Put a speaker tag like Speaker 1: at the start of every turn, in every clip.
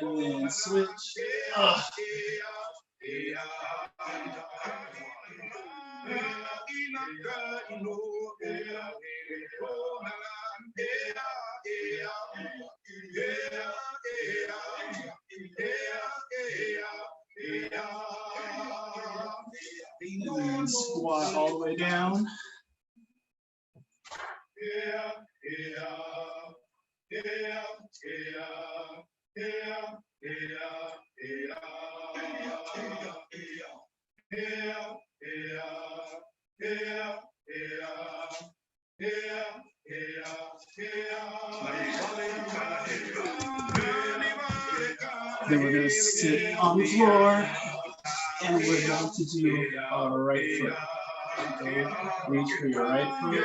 Speaker 1: and then switch. Ugh. And then squat all the way down. Then we're gonna sit on the floor and we're going to do our right foot. Okay, reach for your right foot.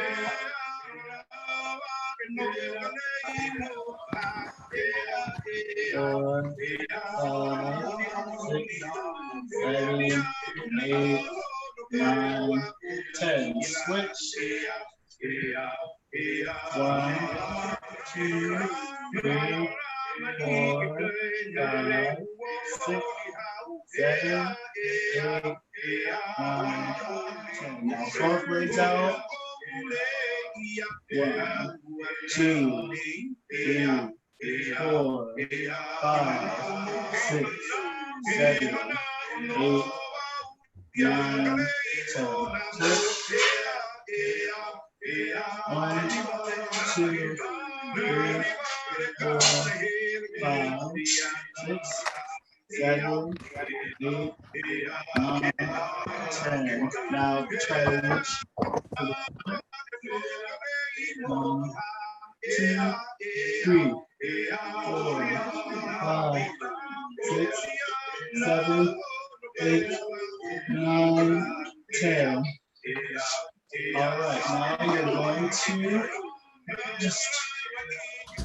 Speaker 1: 4, 5, 6, 7, 8, 9, 10. Switch. 1, 2, 3, 4, 5, 6, 7, 8, 9, 10. Now both legs out. 1, 2, 3, 4, 5, 6, 7, 8, 9, 10. Switch. 1, 2, 3, 4, 5, 6, 7, 8, 9, 10. Now try to reach for the foot. 1, 2, 3, 4, 5, 6, 7, 8, 9, 10. All right, now you're going to just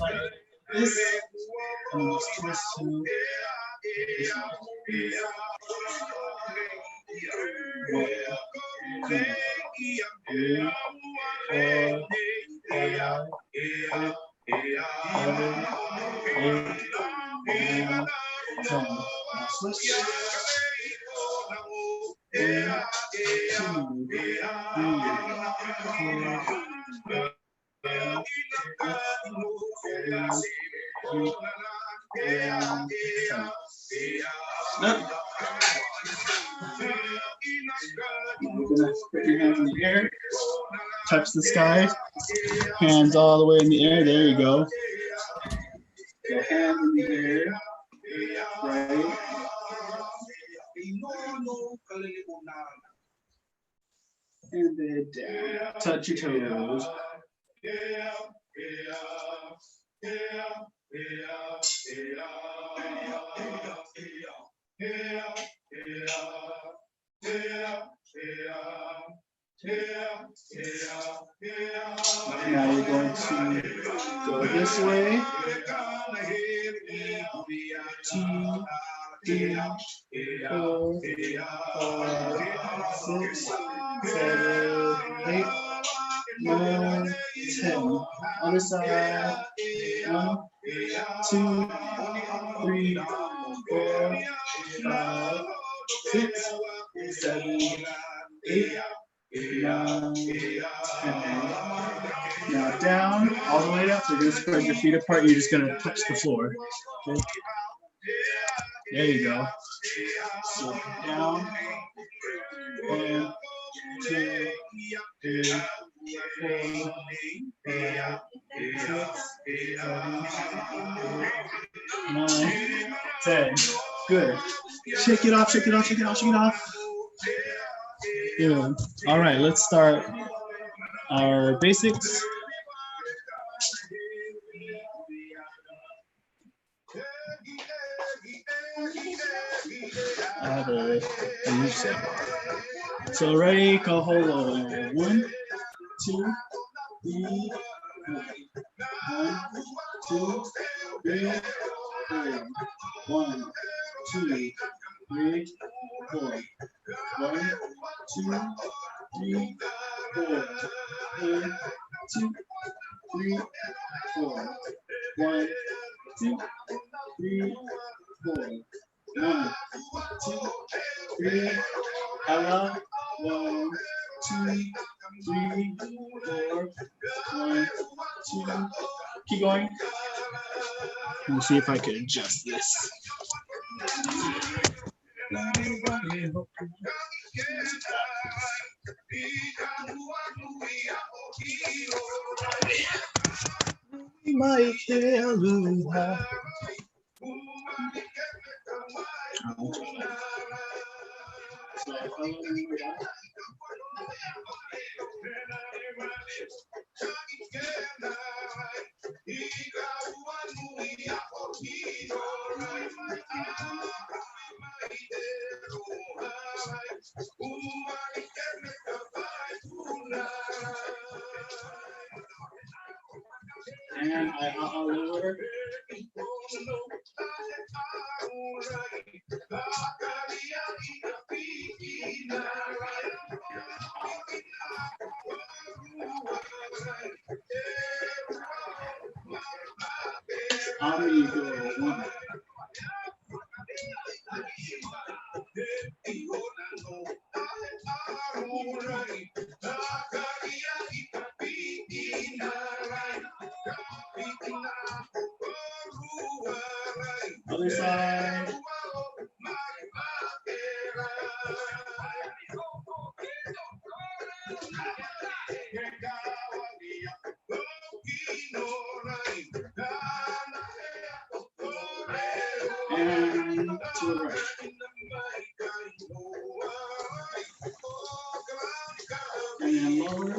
Speaker 1: like this, and just twist to this. 1, 2, 3, 4, 5, 6, 7, 8, 9, 10. Now switch. 1, 2, 3, 4, 5, 6, 7, 8, 9, 10. Snap. You're gonna put your hands in the air, touch the sky, hands all the way in the air. There you go. Your hands in the air, right? And then down. Touch your toes. Now you're going to go this way. 2, 3, 4, 5, 6, 7, 8, 9, 10. Other side. 1, 2, 3, 4, 5, 6, 7, 8, 9, 10. Now down, all the way up. So you're gonna spread your feet apart. You're just gonna touch the floor. Okay. There you go. So down. 1, 2, 3, 4, 5, 6, 7, 8, 9, 10. Good. Shake it off, shake it off, shake it off, shake it off. Good. All right, let's start our basics. I have a new set. So ready, go hold on. 1, 2, 3, 4. 1, 2, 3, 4. 1, 2, 3, 4. 1, 2, 3, 4. 1, 2, 3, 4. 1, 2, 3, 4. 1, 2, 3. Ella. 1, 2, 3, 4. 1, 2. Keep going. Let me see if I can adjust this. And I'll lower. Amigo. 1. Other side. And to the right. And then lower.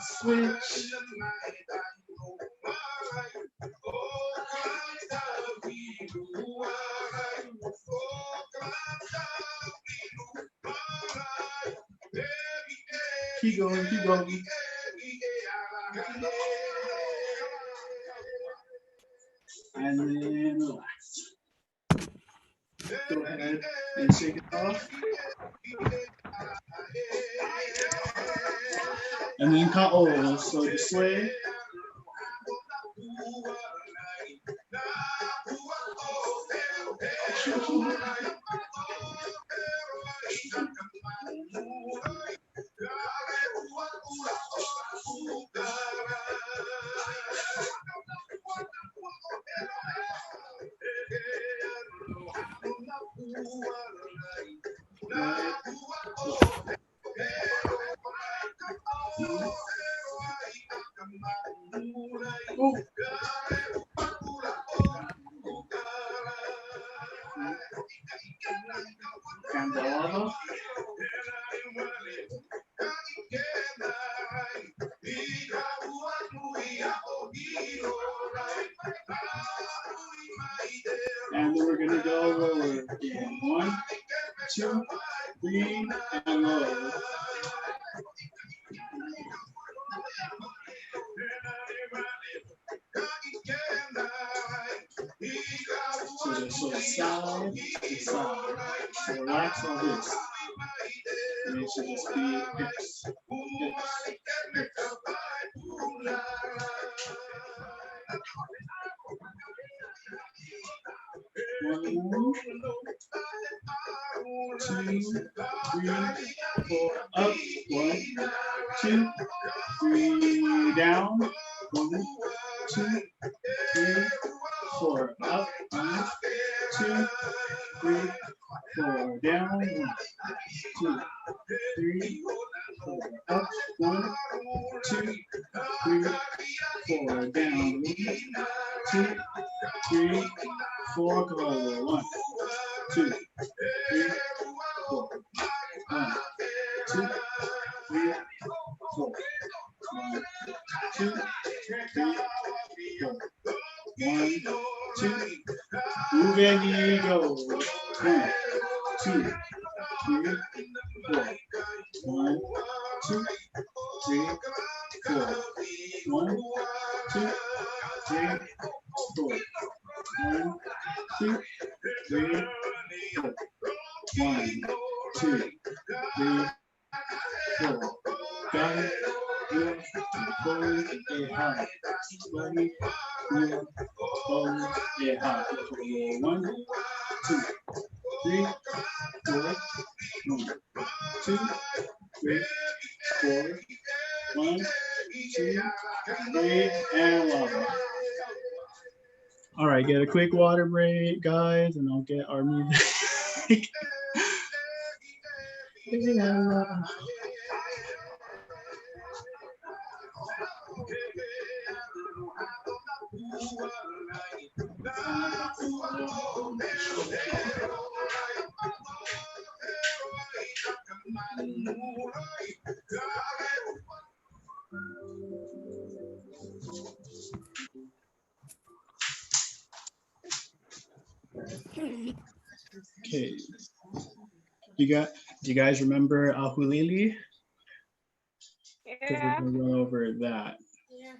Speaker 1: Switch. Keep going, keep going. And then relax. Go ahead and shake it off. And then Ka'o, so the sway. Candelabra. And then we're going to go lower again. 1, 2, 3, and lower. So side to side. So relax on this. And it should just be hips, hips, hips. 1, 2, 3, 4, up. 1, 2, 3, down. 1, 2, 3, 4, up. 1, 2, 3, 4, down. 1, 2, 3, 4, up. 1, 2, 3, 4, down. 1, 2, 3, 4, go over. 1, 2, 3, 4. 1, 2, 3, 4. 1, 2, 3, 4. 1, 2. Move and you go. 1, 2, 3, 4. 1, 2, 3, 4. 1, 2, 3, 4. 1, 2, 3, 4. 1, 2, 3, 4. Got it. Good. Forward and high. Ready. Good. Forward and high. 1, 2, 3, 4. 1, 2, 3, 4. 1, 2, 3, and lava. All right, get a quick water break, guys, and I'll get our music. Okay. Do you guys remember Ahulili? Because we're going to run over that.
Speaker 2: Yeah.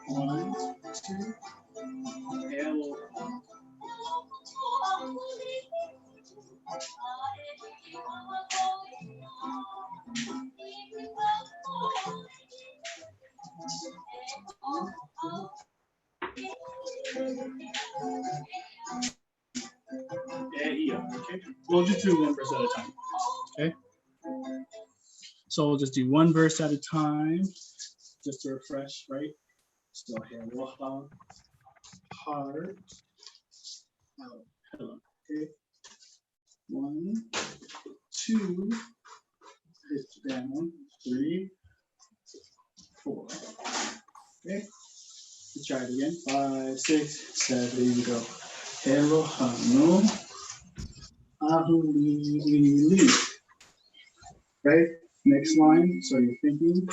Speaker 1: One, two, hello. Yeah, okay. We'll just do one verse at a time. Okay. So we'll just do one verse at a time, just to refresh, right? So hello, heart, hello. Okay. 1, 2, hit down, 3, 4. Okay. Let's try it again. 5, 6, 7, go. Hello, no. Ahulili. Right? Next line. So you're thinking.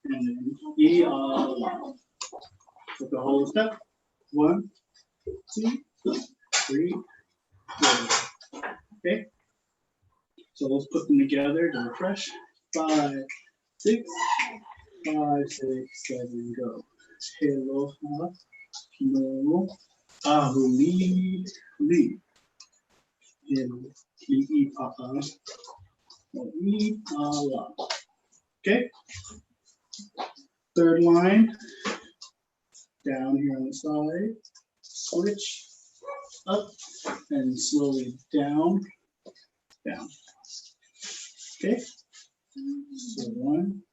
Speaker 1: And then with the whole step. 1, 2, 3, 4. Okay. So let's put them together to refresh. 5, 6, 5, 6, 7, go. Hello, no. Ahulili. Okay. Third line, down here on the side, switch up and slowly down. Okay. So 1,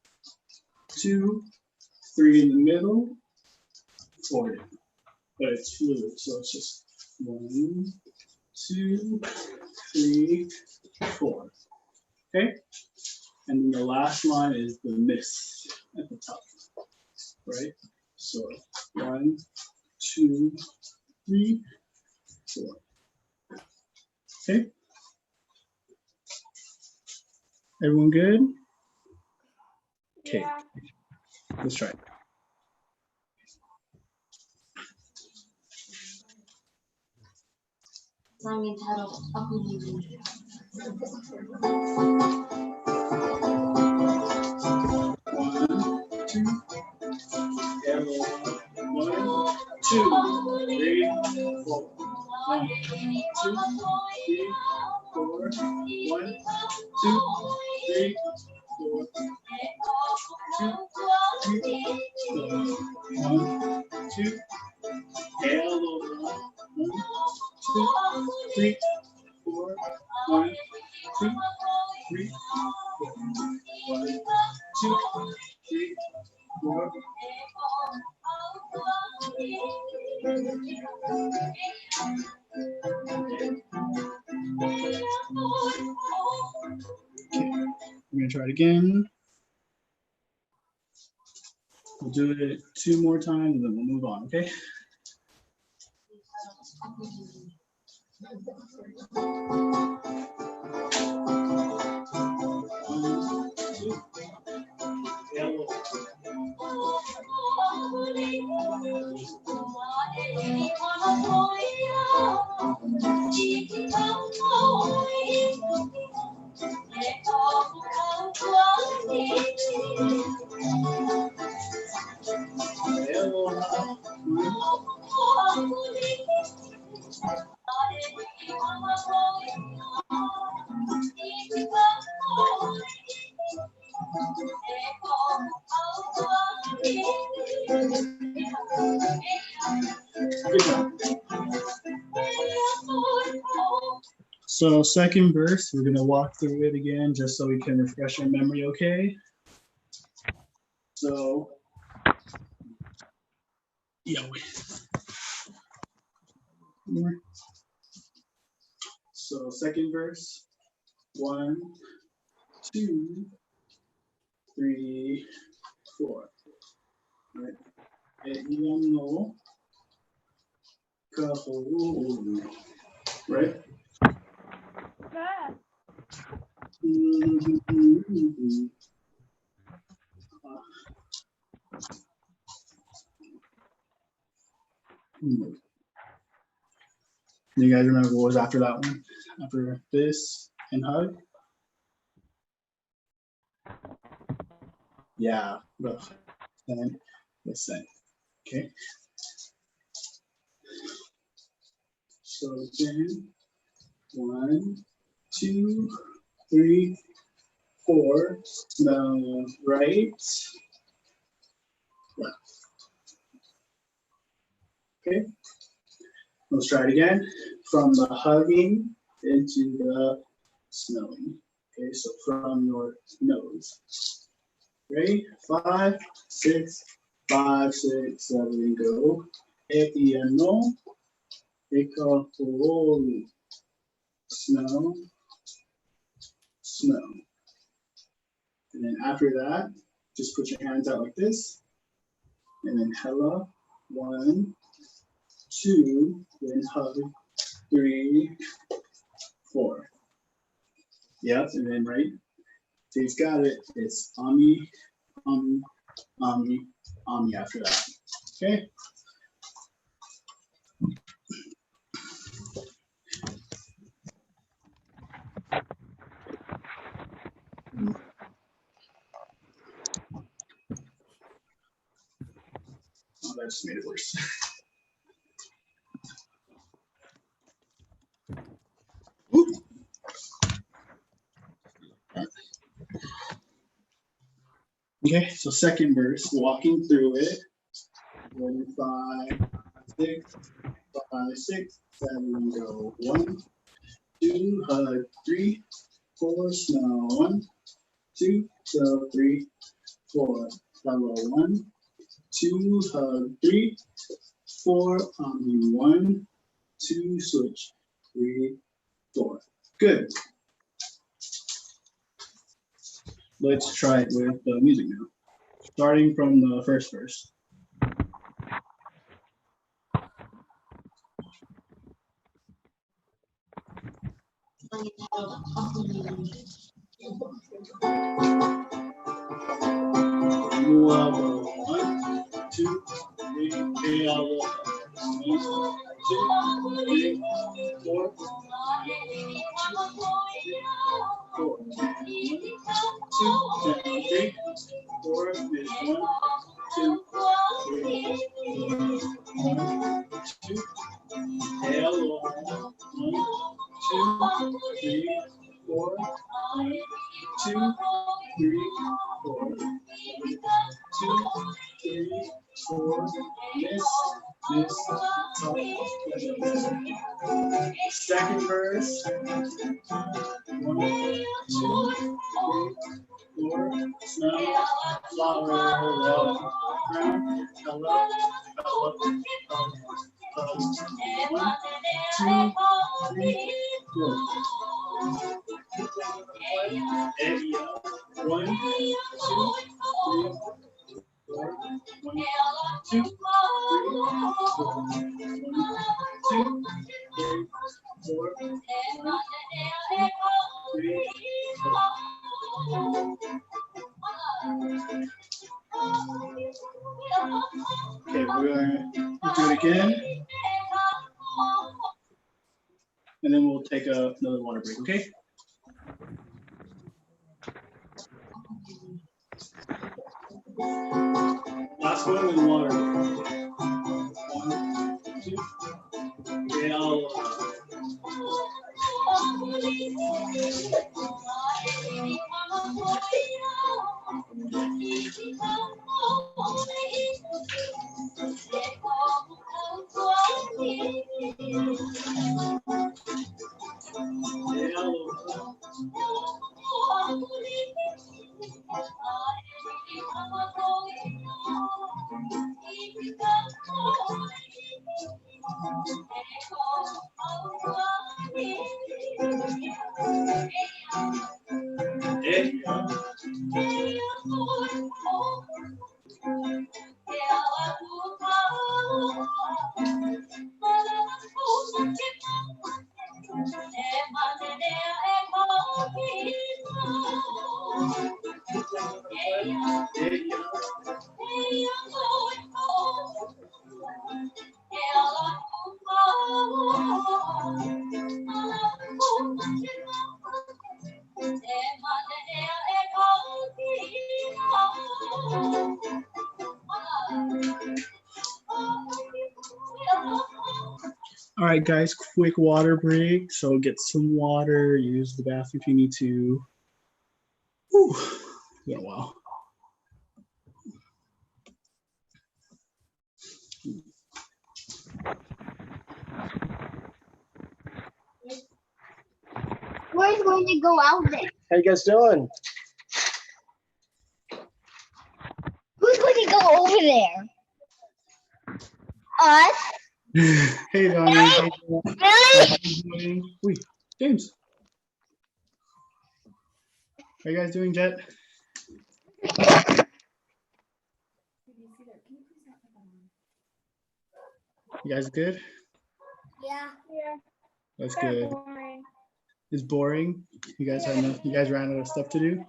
Speaker 1: 2, 3 in the middle, 4 down. But it's fluid, so it's just 1, 2, 3, 4. Okay. And then the last line is the miss at the top, right? So 1, 2, 3, 4. Okay. Everyone good? Okay.
Speaker 2: Yeah.
Speaker 1: Let's try it.
Speaker 2: Song entitled Ahulili.
Speaker 1: One, two, hello. 1, 2, 3, 4. 1, 2, 3, 4. 1, 2, 3, 4. 2, 3, 4. 1, 2, hello. 1, 2, 3, 4. 1, 2, 3, 4. 1, 2, 3, 4. I'm gonna try it again. We'll do it 2 more times and then we'll move on, okay? One, 2, Good job. So second verse, we're gonna walk through it again just so we can refresh our memory, okay? So, yeah, wait. More. So second verse, 1, 2, 3, 4. Right. Right? You guys remember what was after that one? After this and hug? Yeah, rough. And this thing. Okay. So then 1, 2, 3, 4. Now right. Left. Okay. Let's try it again. From the hugging into the smelling. Okay, so from your nose. Ready? 5, 6, 5, 6, 7, go. Etiano, ekaholu. Smell, smell. And then after that, just put your hands out like this. And then hella, 1, 2, then hug, 3, 4. Yep, and then right. So he's got it. It's ami, ami, ami, ami after that. Okay. Oh, that just made it worse. Okay, so second verse, walking through it. 1, 5, 6, 5, 6, 7, go. 1, 2, hug, 3, 4, smell. 1, 2, so 3, 4, hello. 1, 2, hug, 3, 4, 1, 2, switch. 3, 4. Good. Let's try it with the music now. Starting from the first verse. Luavo, 1, 2, 3, 4, 4, 2, 3, 4, 1, 2, 3, 1, 2, hello, 1, 2, 3, 4, 2, 3, 4, 2, 3, 4, miss, top. Second verse. 1, 2, 3, 4, smell, flower, love, crown, hello, hello, 1, 2, 3, 4. Eddie, 1, 2, 3, 4. 1, 2, 3, 4. 1, 2, 3, 4. 3, 4. Okay, we're going to do it again. And then we'll take another water break, okay? Last one with water. 1, 2, get all. All right, guys, quick water break. So get some water, use the bathroom if you need to. Whew. Yeah, wow.
Speaker 2: Who's going to go out there?
Speaker 3: How you guys doing?
Speaker 2: Who's going to go over there? Us?
Speaker 1: Hey, Donnie. Hey,
Speaker 2: Really?
Speaker 1: Wait, James. How you guys doing, Jet? You guys good?
Speaker 2: Yeah.
Speaker 1: That's good. It's boring. You guys have enough. You guys ran out of stuff to do.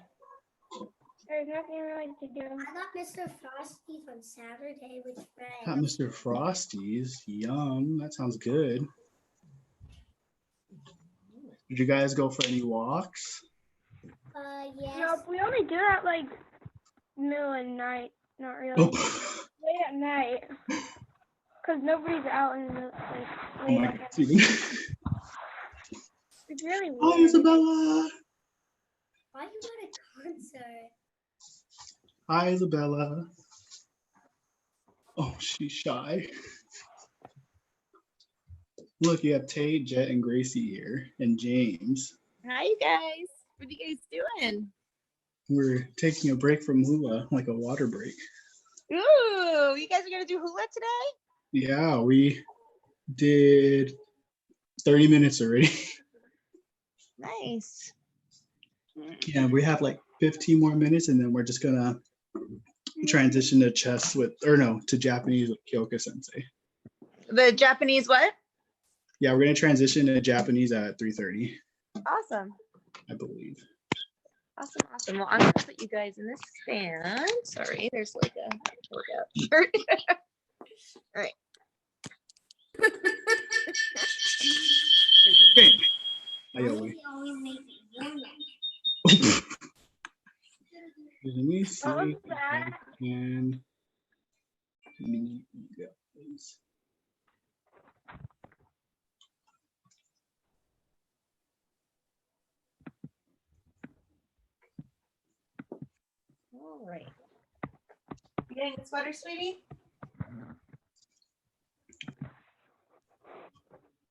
Speaker 4: There's nothing really to do.
Speaker 2: I got Mr. Frosty's on Saturday with
Speaker 1: Got
Speaker 2: friends.
Speaker 1: Mr. Frosty's. Yum. That sounds good. Did you guys go for any walks?
Speaker 2: Yes.
Speaker 4: Nope, we only do that like middle of the night. Not really.
Speaker 1: Oh,
Speaker 4: Late at night. Because nobody's out in the like
Speaker 1: oh
Speaker 4: late
Speaker 1: my
Speaker 4: at
Speaker 1: God,
Speaker 4: night.
Speaker 1: Steven.
Speaker 4: It's really
Speaker 1: Hi,
Speaker 4: weird.
Speaker 1: Isabella.
Speaker 2: Why you at a concert?
Speaker 1: Hi, Isabella. Oh, she's shy. Look, you have Tate, Jet, and Gracie here, and James.
Speaker 5: Hi, you guys. What are you guys doing?
Speaker 1: We're taking a break from hula, like a water break.
Speaker 5: Ooh, you guys are going to do hula today?
Speaker 1: Yeah, we did 30 minutes already.
Speaker 5: Nice.
Speaker 1: Yeah, we have like 15 more minutes, and then we're just gonna transition to chess with, or no, to Japanese with Kyoka Sensei.
Speaker 5: The Japanese what?
Speaker 1: Yeah, we're gonna transition to Japanese at 3:30,
Speaker 5: Awesome.
Speaker 1: I believe.
Speaker 5: Awesome, awesome. Well, I'm going to put you guys in this stand. Sorry, there's like a workout shirt. All right.
Speaker 1: Okay.
Speaker 2: Why
Speaker 1: Ayo,
Speaker 2: does
Speaker 1: wait.
Speaker 2: he always make me yell
Speaker 1: Let me see.
Speaker 4: What was
Speaker 1: if
Speaker 4: that?
Speaker 1: I can mute you guys.
Speaker 5: All right. You getting a sweater, sweetie?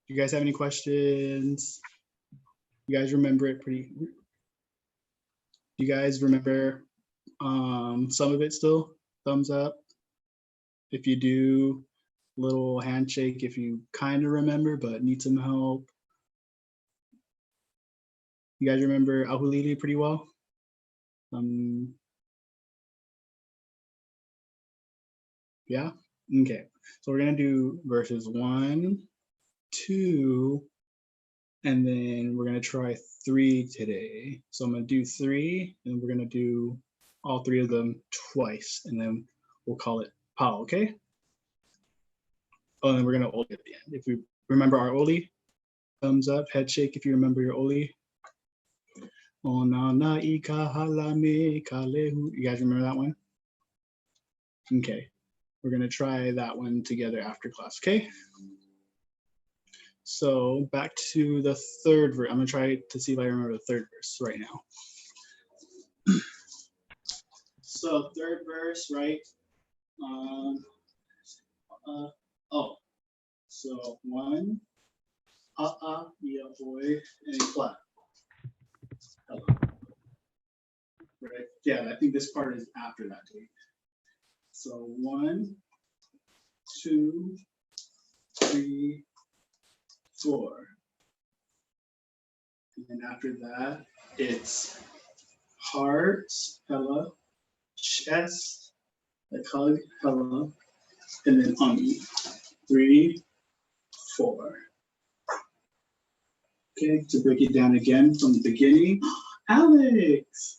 Speaker 1: You guys have any questions? You guys remember it pretty? You guys remember some of it still? Thumbs up. If you do, little handshake if you kind of remember but need some help. You guys remember Ahulili pretty well? Yeah? Okay. So we're gonna do verses 1, 2, and then we're gonna try 3 today. So I'm gonna do 3, and we're gonna do all 3 of them twice, and then we'll call it Pao, okay? Oh, and then we're gonna Oli at the end. If we remember our Oli, thumbs up, head shake if you remember your Oli. Onana ika halame kalehu. You guys remember that one? Okay. We're gonna try that one together after class, okay? So back to the third verse. I'm gonna try to see if I remember the third verse right now. So third verse, right? Um, oh, so one, yeah, boy, and clap. Hello. Right? Yeah, I think this part is after that date. So 1, 2, 3, 4. And then after that, it's heart, hella, chest, like hug, hella, and then ummy. 3, 4. Okay, to break it down again from the beginning. Alex!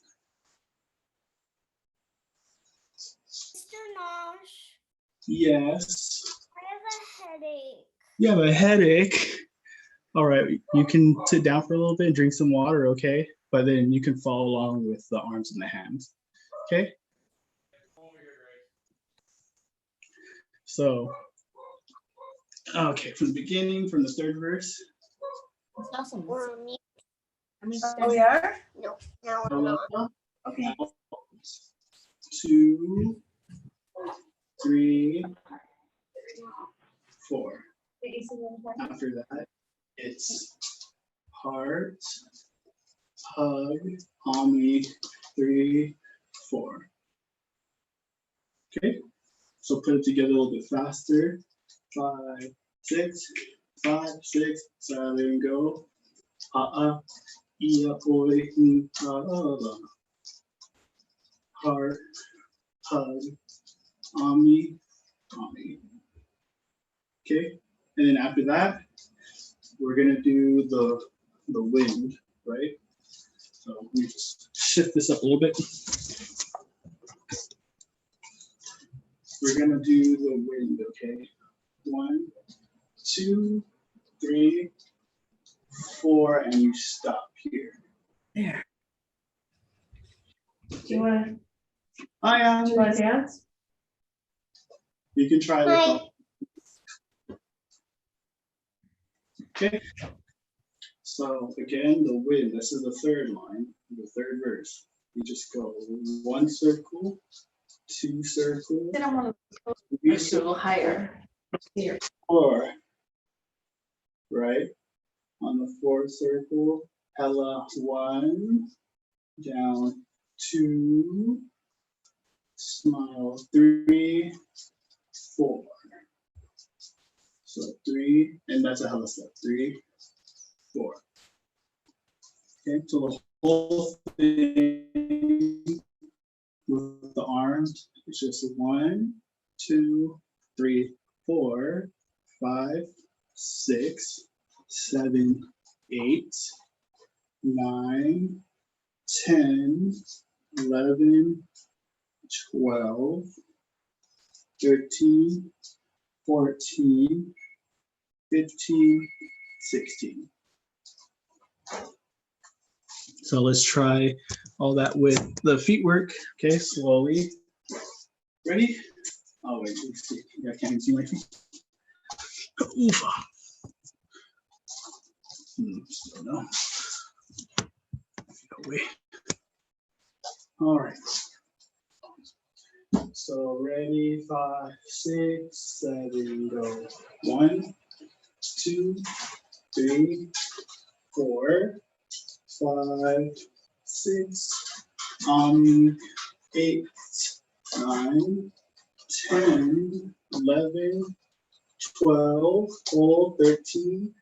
Speaker 4: Mr. Nosh,
Speaker 1: Yes.
Speaker 4: I have a headache.
Speaker 1: You have a headache. All right, you can sit down for a little bit and drink some water, okay? But then you can follow along with the arms and the hands, okay? So, okay, from the beginning, from the third verse.
Speaker 5: That's awesome.
Speaker 2: We're on mute.
Speaker 3: Oh, we are?
Speaker 2: No, now we're not.
Speaker 3: Okay.
Speaker 1: 2, 3, 4. After that, it's heart, hug, homie, 3, 4. Okay, so put it together a little bit faster. 5, 6, 5, 6, 7, go. Ia, oi, heart, hug, homie, homie. Okay, and then after that, we're gonna do the wind, right? So let me just shift this up a little bit. We're gonna do the wind, okay? 1, 2, 3, 4, and you stop here.
Speaker 3: There. Do you want
Speaker 1: Hi,
Speaker 3: to dance?
Speaker 1: You can try
Speaker 2: Hi.
Speaker 1: this. Okay. So again, the wind, this is the third line, the third verse. You just go 1 circle, 2 circles,
Speaker 3: Then I want
Speaker 1: 3
Speaker 3: to a little higher. Here.
Speaker 1: 4, right? On the 4th circle, hella 1, down 2, smile 3, 4. So 3, and that's a hella step. 3, 4. Okay, so the whole thing with the arms, it's just 1, 2, 3, 4, 5, 6, 7, 8, 9, 10, 11, 12, 13, 14, 15, 16. So let's try all that with the feet work. Okay, slowly. Ready? Oh wait, let's see. I can't even see my feet. Oof. Still no. Wait. All right. So ready, 5, 6, 7, go. 1, 2, 3, 4, 5, 6, 8, 9, 10, 11, 12, hold, 13,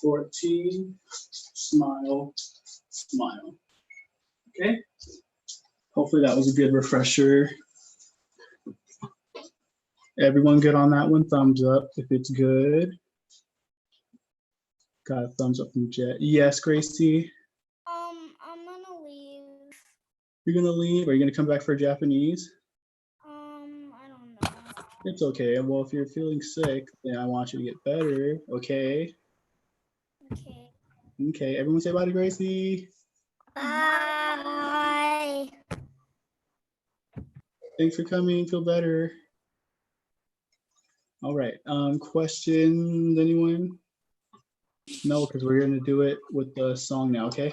Speaker 1: 14, smile, smile. Okay. Hopefully that was a good refresher. Everyone good on that one? Thumbs up if it's good. Got a thumbs up from Jet. Yes, Gracie.
Speaker 4: I'm gonna leave.
Speaker 1: You're gonna leave? Are you gonna come back for Japanese?
Speaker 4: I don't know.
Speaker 1: It's okay. Well, if you're feeling sick, then I want you to get better. Okay.
Speaker 4: Okay.
Speaker 1: Okay. Everyone say bye to Gracie.
Speaker 2: Bye.
Speaker 1: Thanks for coming. Feel better. All right. Questions, anyone? No, because we're gonna do it with the song now, okay?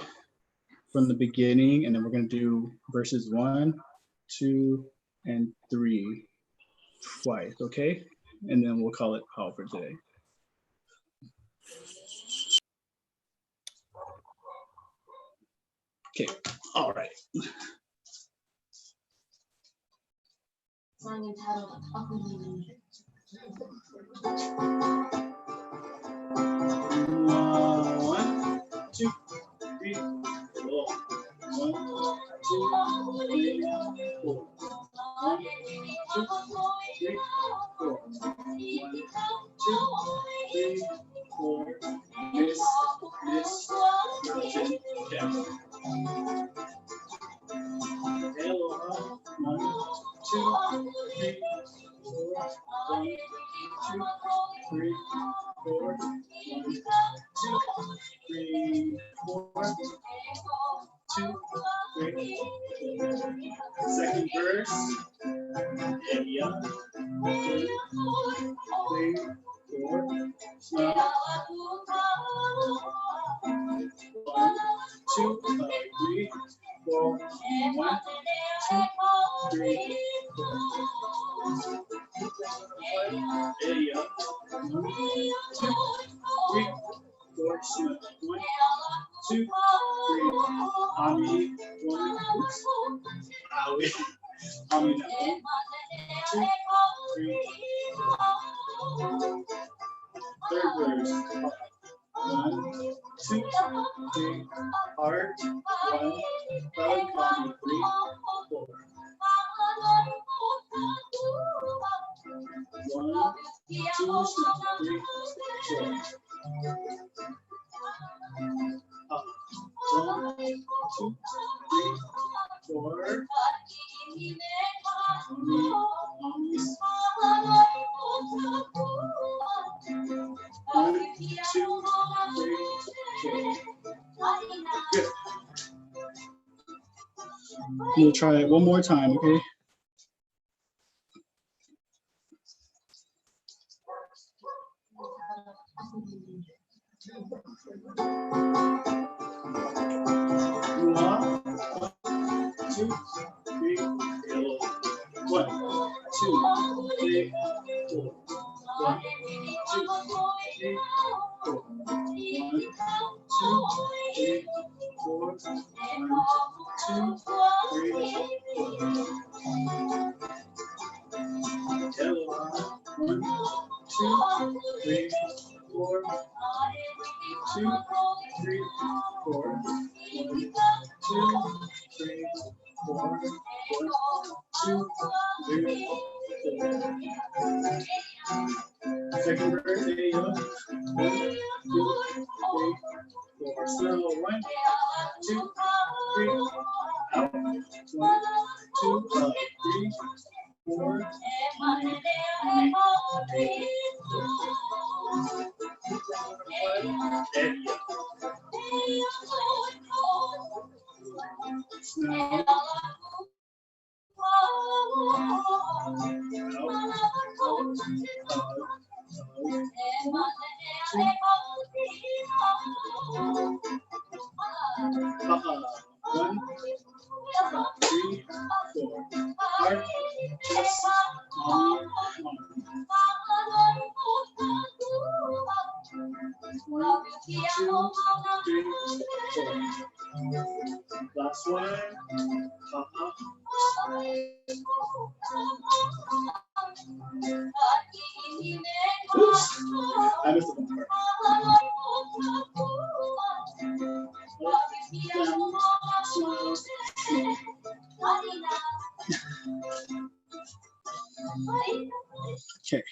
Speaker 1: From the beginning, and then we're gonna do verses 1, 2, and 3 twice, okay? And then we'll call it out for today. Okay, all right.
Speaker 3: Song entitled Uncle.
Speaker 1: 1, 2, 3, 4. 1, 2, 3, 4. 1, 2, 3, 4. 1, 2, 3, 4. Miss, mountain, okay. Aloha. 1, 2, 3, 4. 1, 2, 3, 4. 1, 2, 3, 4. 2, 3, 4. Second verse. Yeah. 3, 4. Smell. 1, 2, 3, 4. 1, 2, 3, 4. Yeah. 1, 2, 3, 4. Smell. 1, 2, 3. Ami. 1. Owie. Ami. 1, 2, 3. Third verse. 1, 2, 3. Heart. 1. Bug. Ami. 3, 4. 1, 2, 3, 4. Up. 1, 2, 3, 4. Mommies. 1, 2, 3, 4. Good. We'll try it one more time, okay? One, 2, 3, 4. 1, 2, 3, 4. 1, 2, 3, 4. 1, 2, 3, 4. 1, 2, 3, 4. Hello. 1, 2, 3, 4. 2, 3, 4. 1, 2, 3, 4. 1, 2, 3, 4. Second verse, there you go. 1, 2, 3, 4. Slow. 1, 2, 3. Out. 1, 2, 3, 4. 1, 3, 4. Heart, chest, mommy, mom. 1, 2, 3, 4. Last one. Oops, I missed the one Okay.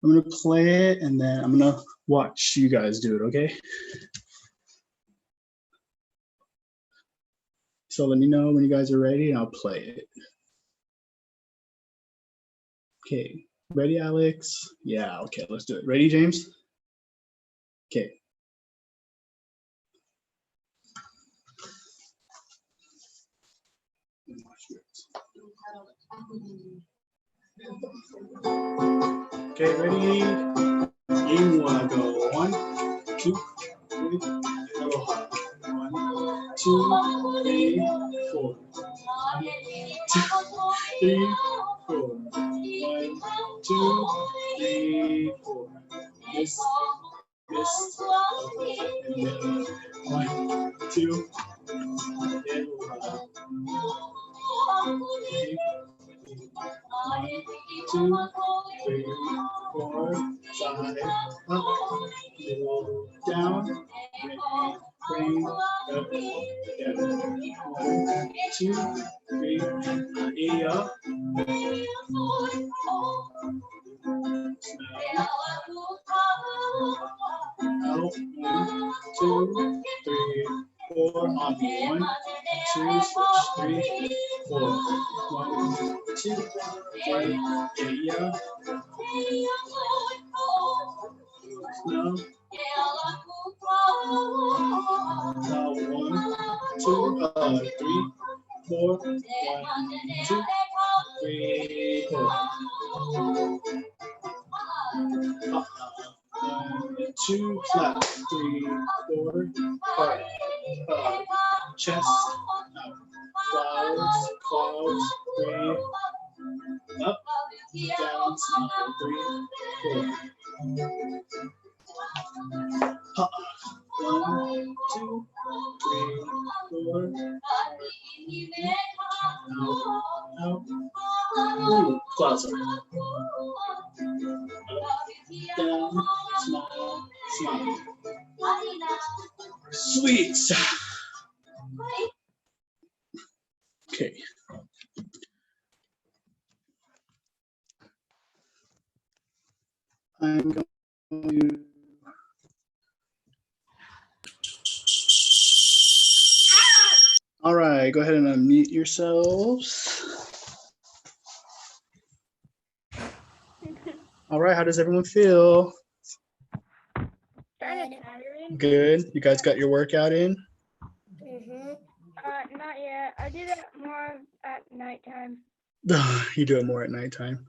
Speaker 1: I'm gonna play it and then I'm gonna watch you guys do it, okay? So let me know when you guys are ready and I'll play it. Okay, ready, Alex? Yeah, okay, let's do it. Ready, James? Okay. Okay, ready? You wanna go 1, 2, 3, aloha. 1, 2, 3, 4. 3, 4. 1, 2, 3, 4. Miss. 1, 2. Two, three, 4, 5, up, middle, down, bring, up, together. 1, 2, 3, knee up. Out, 1, 2, 3, 4, on 1, 2, switch, 3, 4, 1, 2, 3, yeah. No. Now 1, 2, 3, 4, 1, 2, 3, 4. 1, 2, flat, 3, 4, 5, chest, out, clouds, 3, up, down, smile, 3, 4. 1, 2, 3, 4, out, ooh, clouds up. Down, smile, smile. Sweet. Okay. I'm going to all right, go ahead and unmute yourselves. All right, how does everyone feel?
Speaker 4: Kind of tiring.
Speaker 1: Good. You guys got your workout in?
Speaker 4: Not yet. I do that more at nighttime.
Speaker 1: You do it more at nighttime.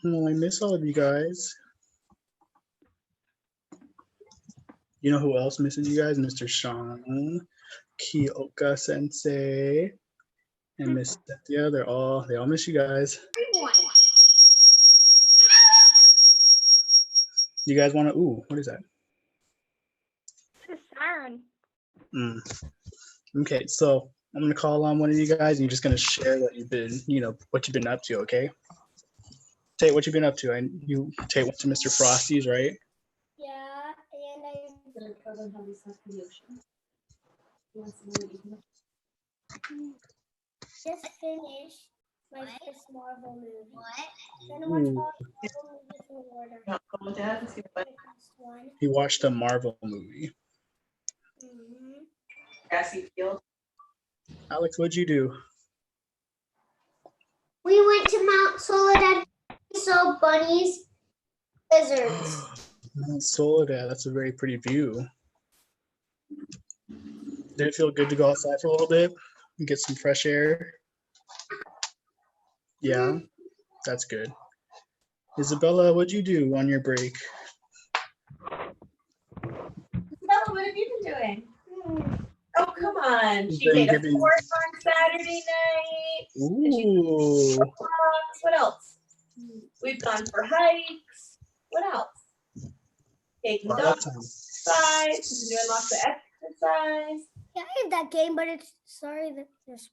Speaker 1: Oh, I miss all of you guys. You know who else misses you guys? Mr. Sean, Kyoka Sensei, and Miss Cynthia. They all miss you guys. You guys want to? Ooh, what is that?
Speaker 4: It's a siren.
Speaker 1: Okay, so I'm gonna call on one of you guys, and you're just gonna share what you've been, what you've been up to. Okay. Tate, what you been up to? Tate went to Mr. Frosty's, right?
Speaker 2: Yeah, and I just finished my first Marvel movie. Then watch all the Marvel movies in order. The first one.
Speaker 1: He watched a Marvel movie.
Speaker 6: Grassy field.
Speaker 1: Alex, what'd you do?
Speaker 2: We went to Mount Soledad. We saw bunnies, lizards.
Speaker 1: Soledad, that's a very pretty view. Did it feel good to go outside for a little bit and get some fresh air? Yeah, that's good. Isabella, what'd you do on your break?
Speaker 6: Bella, what have you been doing? Oh, come on. She
Speaker 1: Been
Speaker 6: made a
Speaker 1: giving-
Speaker 6: fork on Saturday night.
Speaker 1: Ooh.
Speaker 6: What else? We've gone for hikes. What else? Taking
Speaker 1: Wow,
Speaker 6: dogs
Speaker 1: that's
Speaker 6: exercise. She's been doing lots of exercise.
Speaker 2: Yeah, I had that game, but it's sorry that this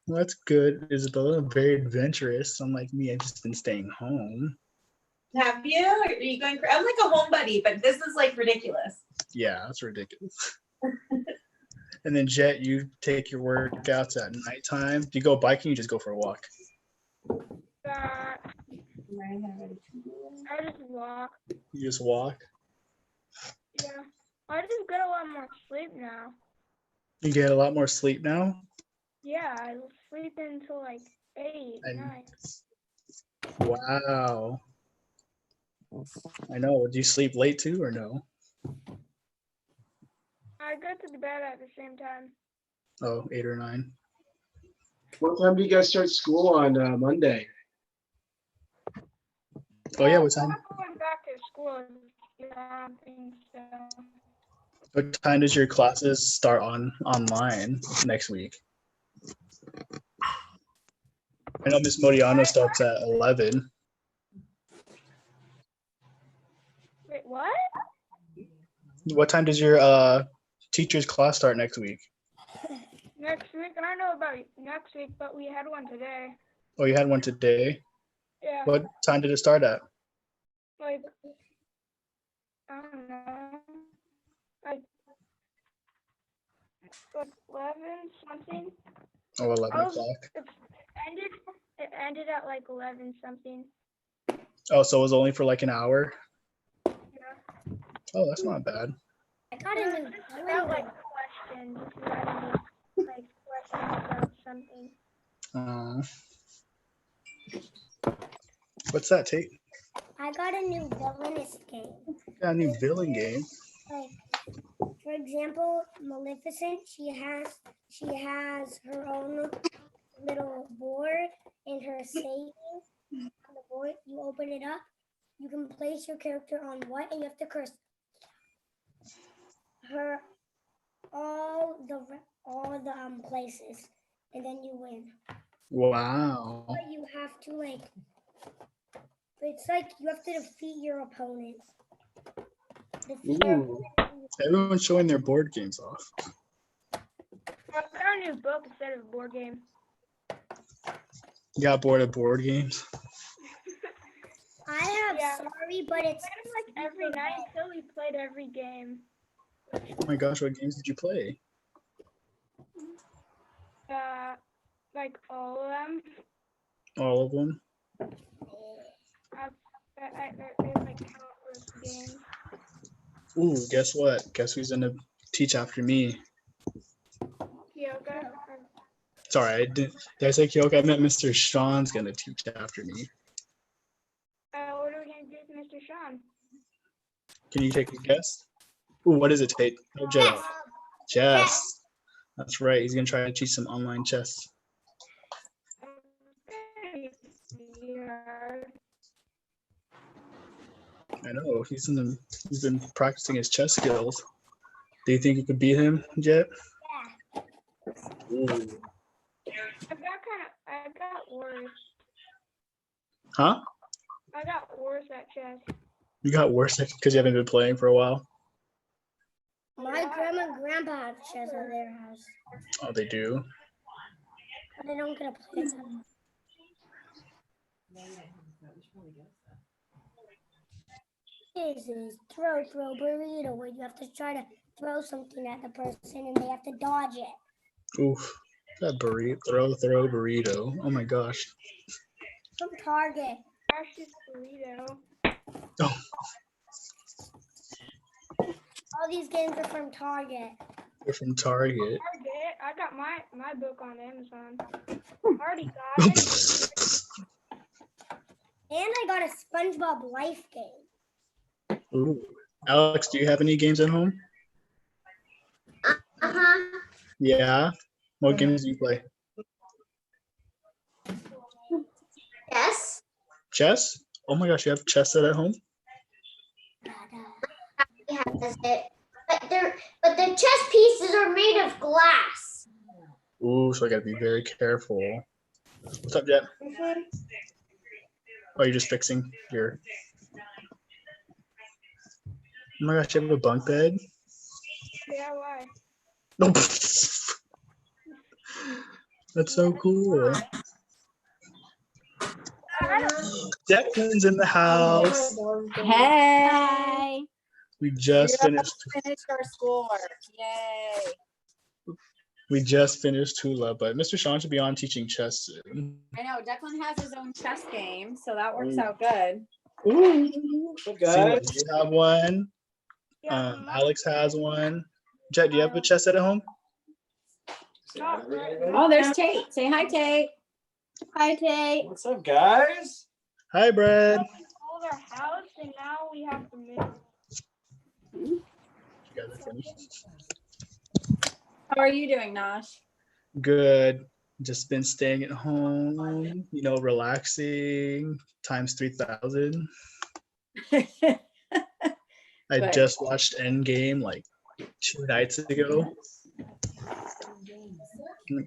Speaker 1: Well, that's good, Isabella. Very adventurous. Unlike me, I've just been staying home.
Speaker 6: Have you? Are you going? I'm like a home buddy, but this is like ridiculous.
Speaker 1: Yeah, that's ridiculous. And then Jet, you take your workouts at nighttime. Do you go biking? Or you just go for a walk?
Speaker 4: I just walk.
Speaker 1: You just walk.
Speaker 4: Yeah. I just get a lot more sleep now.
Speaker 1: You get a lot more sleep now.
Speaker 4: Yeah, I sleep until like 8,
Speaker 1: And-
Speaker 4: 9.
Speaker 1: Wow. I know. Do you sleep late too, or no?
Speaker 4: I go to the bed at the same time.
Speaker 1: Oh, 8 or 9.
Speaker 7: What time do you guys start school on Monday?
Speaker 1: Oh yeah, what time?
Speaker 4: I'm not going back to school Yeah, I don't think so.
Speaker 1: What time does your classes start online next week? I know Miss Modiano starts at 11.
Speaker 4: Wait, what?
Speaker 1: What time does your teacher's class start next week?
Speaker 4: Next week? I don't know about next week, but we had one today.
Speaker 1: Oh, you had one today.
Speaker 4: Yeah.
Speaker 1: What time did it start at?
Speaker 4: Like, I don't know. Like 11 something.
Speaker 1: Oh, 11
Speaker 4: Oh,
Speaker 1: o'clock.
Speaker 4: It ended at like 11 something.
Speaker 1: Oh, so it was only for like an hour?
Speaker 4: Yeah.
Speaker 1: Oh, that's not bad.
Speaker 2: I got a new
Speaker 4: I got like questions. If you had any like questions about something.
Speaker 1: What's that, Tate?
Speaker 2: I got a new villainous game.
Speaker 1: Got a new villain game.
Speaker 2: Like, for example, Maleficent, she has her own little board in her saving. On the board, you open it up, you can place your character on what, and you have to curse her all the places, and then you win.
Speaker 1: Wow.
Speaker 2: But you have to like, it's like you have to defeat your opponent.
Speaker 1: Ooh. Everyone's showing their board games off.
Speaker 4: I got a new book instead of a board game.
Speaker 1: You got bored of board games?
Speaker 2: I have
Speaker 4: Yeah.
Speaker 2: sorry, but it's
Speaker 4: Like every night until we played every game.
Speaker 1: Oh my gosh, what games did you play?
Speaker 4: Like all of them.
Speaker 1: All of them?
Speaker 4: There's like countless games.
Speaker 1: Ooh, guess what? Guess who's gonna teach after me?
Speaker 4: Yoga.
Speaker 1: Sorry, did I say Kyoka? I meant Mr. Sean's gonna teach after me.
Speaker 4: What are we gonna do with Mr. Sean?
Speaker 1: Can you take a guess? Ooh, what is it, Tate? Oh, chess. Chess. That's right. He's gonna try to teach some online chess. I know he's been practicing his chess skills. Do you think you could beat him, Jet?
Speaker 2: yeah.
Speaker 1: Ooh.
Speaker 4: I got worse.
Speaker 1: Huh?
Speaker 4: I got worse at chess.
Speaker 1: You got worse because you haven't been playing for a while.
Speaker 2: My grandma and grandpa have chess at their house,
Speaker 1: Oh, they do.
Speaker 2: but I don't get to play them. This is throw burrito, where you have to try to throw something at the person and they have to dodge it.
Speaker 1: Oof. That burrito, throw burrito. Oh my gosh.
Speaker 2: From Target.
Speaker 4: Precious burrito.
Speaker 1: Oh,
Speaker 2: All these games are from Target.
Speaker 1: they're from Target.
Speaker 4: Target. I got my book on Amazon. Already got it.
Speaker 2: And I got a SpongeBob Life game.
Speaker 1: Ooh. Alex, do you have any games at home?
Speaker 3: Uh-huh.
Speaker 1: Yeah. What games do you play?
Speaker 3: Yes.
Speaker 1: Chess? Oh my gosh, you have chess set at home?
Speaker 3: He has it. But the chess pieces are made of glass.
Speaker 1: Ooh, so I gotta be very careful. What's up, Jet? Oh, you're just fixing your... Oh my gosh, you have a bunk bed?
Speaker 4: Yeah, why?
Speaker 1: Nope. That's so cool. Declan's in the house.
Speaker 8: Hey,
Speaker 1: We just finished.
Speaker 8: finished our schoolwork. Yay.
Speaker 1: We just finished Tula, but Mr. Sean should be on teaching chess soon.
Speaker 8: I know Declan has his own chess game, so that works out good.
Speaker 1: Ooh.
Speaker 7: Guys.
Speaker 1: Sina, you have one.
Speaker 4: Yeah,
Speaker 1: Alex has one. Jet, do you have a chess set at home?
Speaker 4: not right.
Speaker 8: Oh, there's Tate. Say hi, Tate.
Speaker 4: Hi, Tate.
Speaker 7: What's up, guys?
Speaker 1: Hi, Brad.
Speaker 4: We sold our house and now we have to move.
Speaker 1: You guys are finished?
Speaker 8: How are you doing, Nosh?
Speaker 1: Good. Just been staying at home, relaxing times 3,000. I
Speaker 8: Good.
Speaker 1: just watched Endgame like 2 nights ago.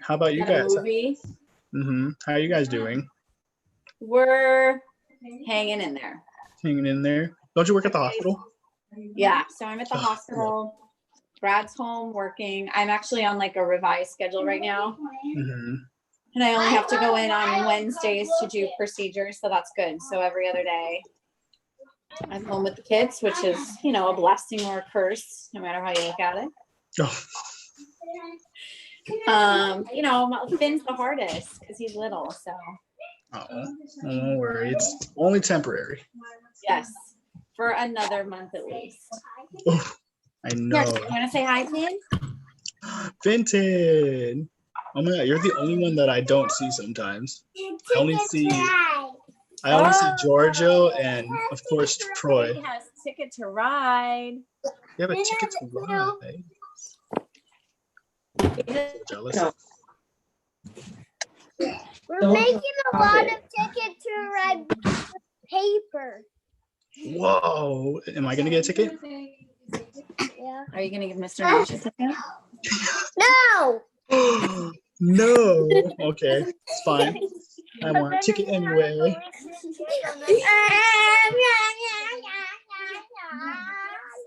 Speaker 1: How about you
Speaker 8: Got a
Speaker 1: guys?
Speaker 8: movie.
Speaker 1: How are you guys doing?
Speaker 8: We're hanging in there.
Speaker 1: Hanging in there? Don't you work at the hospital?
Speaker 8: Yeah, so I'm at the hospital. Brad's home working. I'm actually on like a revised schedule right now.
Speaker 1: hmm
Speaker 8: And I only have to go in on Wednesdays to do procedures, so that's good. So every other day I'm home with the kids, which is, you know, a blessing or a curse, no matter how you look at it.
Speaker 1: Oh,
Speaker 8: You know, Finn's the hardest because he's little, so
Speaker 1: don't worry. It's only temporary.
Speaker 8: yes, for another month at least.
Speaker 1: I
Speaker 8: Here,
Speaker 1: know.
Speaker 8: you want to say hi, Finn?
Speaker 1: Vinton. Oh my God, you're the only one that I don't see sometimes. I only see Giorgio and of course Troy.
Speaker 8: He has Ticket to Ride.
Speaker 1: You have a ticket to ride. So jealous.
Speaker 3: We're making a lot of ticket to ride paper.
Speaker 1: Whoa. Am I gonna get a ticket?
Speaker 3: Yeah.
Speaker 8: Are you gonna give Mr. Nash a ticket?
Speaker 3: No.
Speaker 1: No. Okay, it's fine. I want a ticket anyway.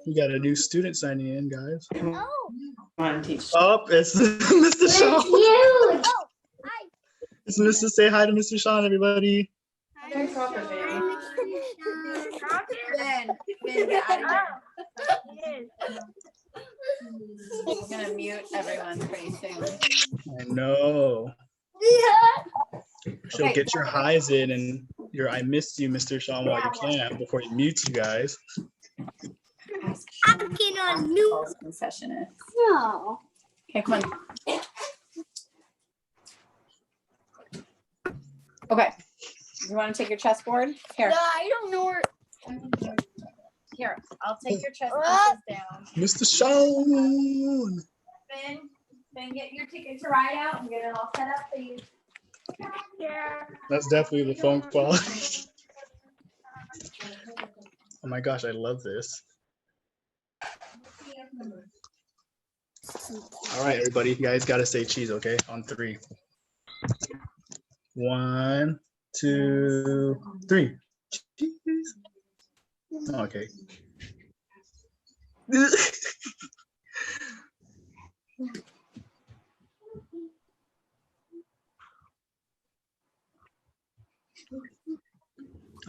Speaker 1: We got a new student signing in, guys.
Speaker 3: Oh,
Speaker 1: Oh, it's Mr. Sean.
Speaker 3: huge.
Speaker 1: It's Mr. Say hi to Mr. Sean, everybody.
Speaker 8: Finn, get out of here. I'm gonna mute everyone pretty soon.
Speaker 1: I know. She'll
Speaker 8: Okay.
Speaker 1: get your highs in and your I missed you, Mr. Sean, while you can before he mutes you guys.
Speaker 8: Ask
Speaker 3: I'm
Speaker 8: Sean
Speaker 3: getting
Speaker 8: what
Speaker 3: on new.
Speaker 8: Paul's concession is.
Speaker 3: No.
Speaker 8: Okay, come on. Okay. You want to take your chessboard? Here,
Speaker 3: I don't know where.
Speaker 8: here. I'll take your chess pieces down.
Speaker 1: Mr. Sean.
Speaker 8: Finn, get your ticket to ride out and get it all set up, please.
Speaker 1: That's definitely the phone quality. Oh my gosh, I love this. All right, everybody, you guys got to say cheese, okay? On 3. 1, 2, 3. Cheese. Okay.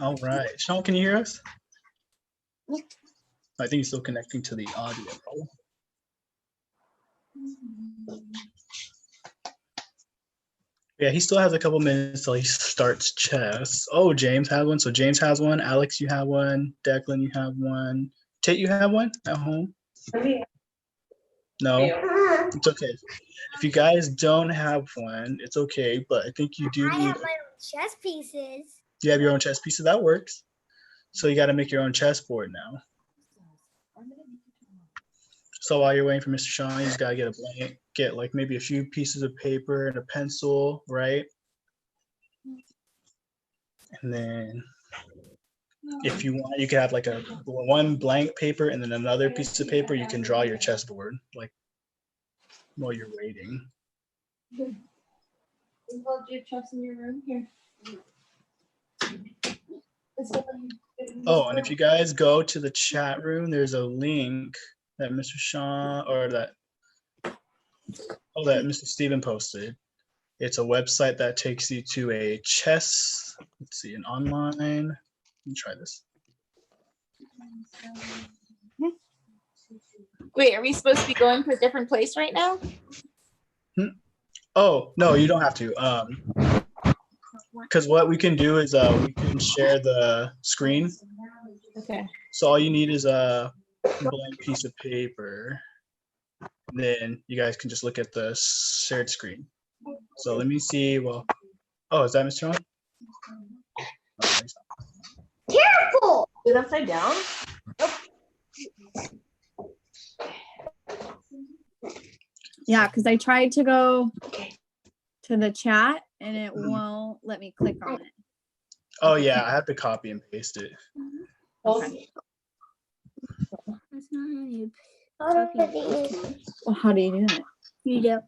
Speaker 1: All right, Sean, can you hear us? I think he's still connecting to the audio. Yeah, he still has a couple minutes till he starts chess. Oh, James has one. So James has one. Alex, you have one. Declan, you have one. Tate, you have one at home? No, it's okay. If you guys don't have one, it's okay. But I think you do
Speaker 2: I
Speaker 1: need.
Speaker 2: have my own chess pieces.
Speaker 1: You have your own chess pieces. That works. So you got to make your own chessboard now. So while you're waiting for Mr. Sean, you just gotta get a blank, get like maybe a few pieces of paper and a pencil, right? And then if you want, you can have like a one blank paper and then another piece of paper. You can draw your chessboard like while you're waiting.
Speaker 8: Hold your chess in your room here.
Speaker 1: Oh, and if you guys go to the chat room, there's a link that Mr. Sean or that Mr. Steven posted. It's a website that takes you to a chess, let's see, an online. Let me try this.
Speaker 5: Wait, are we supposed to be going to a different place right now?
Speaker 1: Oh, no, you don't have to. Because what we can do is we can share the screen.
Speaker 5: Okay.
Speaker 1: So all you need is a blank piece of paper. Then you guys can just look at the shared screen. So let me see. Well, oh, is that Mr. Sean? Oh,
Speaker 3: Careful.
Speaker 5: Is it upside down?
Speaker 8: Yeah, because I tried to go to the chat and it won't let me click on it.
Speaker 1: oh yeah, I have to copy and paste it.
Speaker 8: Okay. Well, how do you do that?
Speaker 2: You do.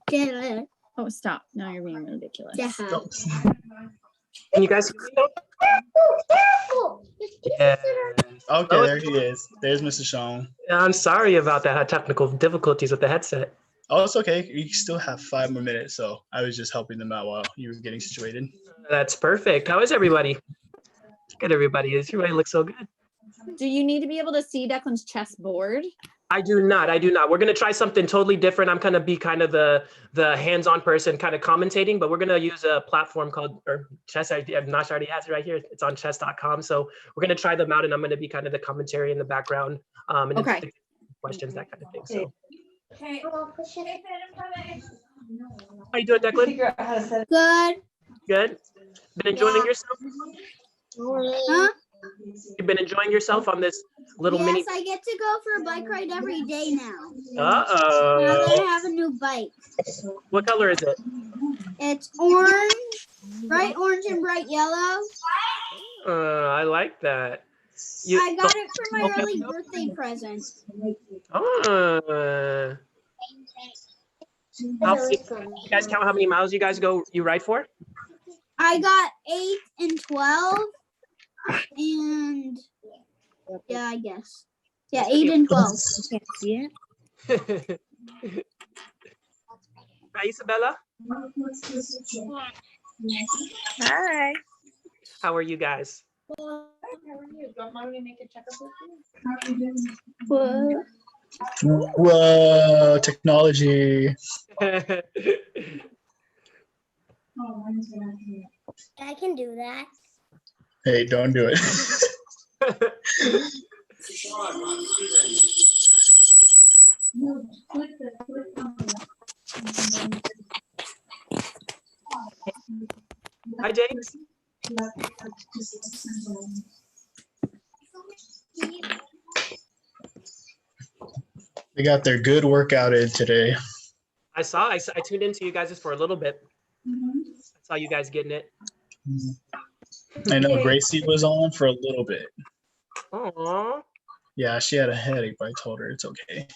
Speaker 8: Oh, stop. Now you're being ridiculous.
Speaker 9: Can you guys hear me though?
Speaker 3: Careful.
Speaker 9: Yeah.
Speaker 1: Okay, there he is. There's Mr. Sean.
Speaker 9: I'm sorry about that. I had technical difficulties with the headset.
Speaker 1: Oh, it's okay. You still have 5 more minutes, so I was just helping them out while you were getting situated.
Speaker 9: That's perfect. How is everybody? Good, everybody. Everybody looks so good.
Speaker 8: Do you need to be able to see Declan's chessboard?
Speaker 9: I do not. We're gonna try something totally different. I'm gonna be kind of the hands-on person, kind of commentating, but we're gonna use a platform called Chess. Nash already has it right here. It's on chess.com. So we're gonna try them out, and I'm gonna be kind of the commentary in the background, and
Speaker 8: Okay.
Speaker 9: the questions, that kind of thing. So,
Speaker 6: Okay.
Speaker 9: how you doing, Declan?
Speaker 6: Figure out how to set it.
Speaker 2: Good.
Speaker 9: Good. Been enjoying yourself?
Speaker 2: Huh?
Speaker 9: You've been enjoying yourself on this little mini.
Speaker 2: Yes, I get to go for a bike ride every day now.
Speaker 9: Uh
Speaker 2: Now that I
Speaker 9: oh.
Speaker 2: have a new bike.
Speaker 9: What color is it?
Speaker 2: It's orange, bright orange and bright yellow.
Speaker 9: I like that.
Speaker 2: I got it for my early birthday present.
Speaker 9: Oh. You guys count how many miles you ride for?
Speaker 2: I got 8 and 12. And yeah, I guess. Yeah, 8 and 12.
Speaker 5: Can't see it.
Speaker 9: Hi, Isabella.
Speaker 5: Hi.
Speaker 9: How are you guys?
Speaker 1: Whoa, technology.
Speaker 2: I can do that.
Speaker 1: Hey, don't do it.
Speaker 9: Hi, James.
Speaker 1: They got their good workout in today.
Speaker 9: I tuned into you guys just for a little bit. I saw you guys getting it.
Speaker 1: I know Gracie was on for a little bit.
Speaker 9: Aww.
Speaker 1: Yeah, she had a headache, but I told her it's okay.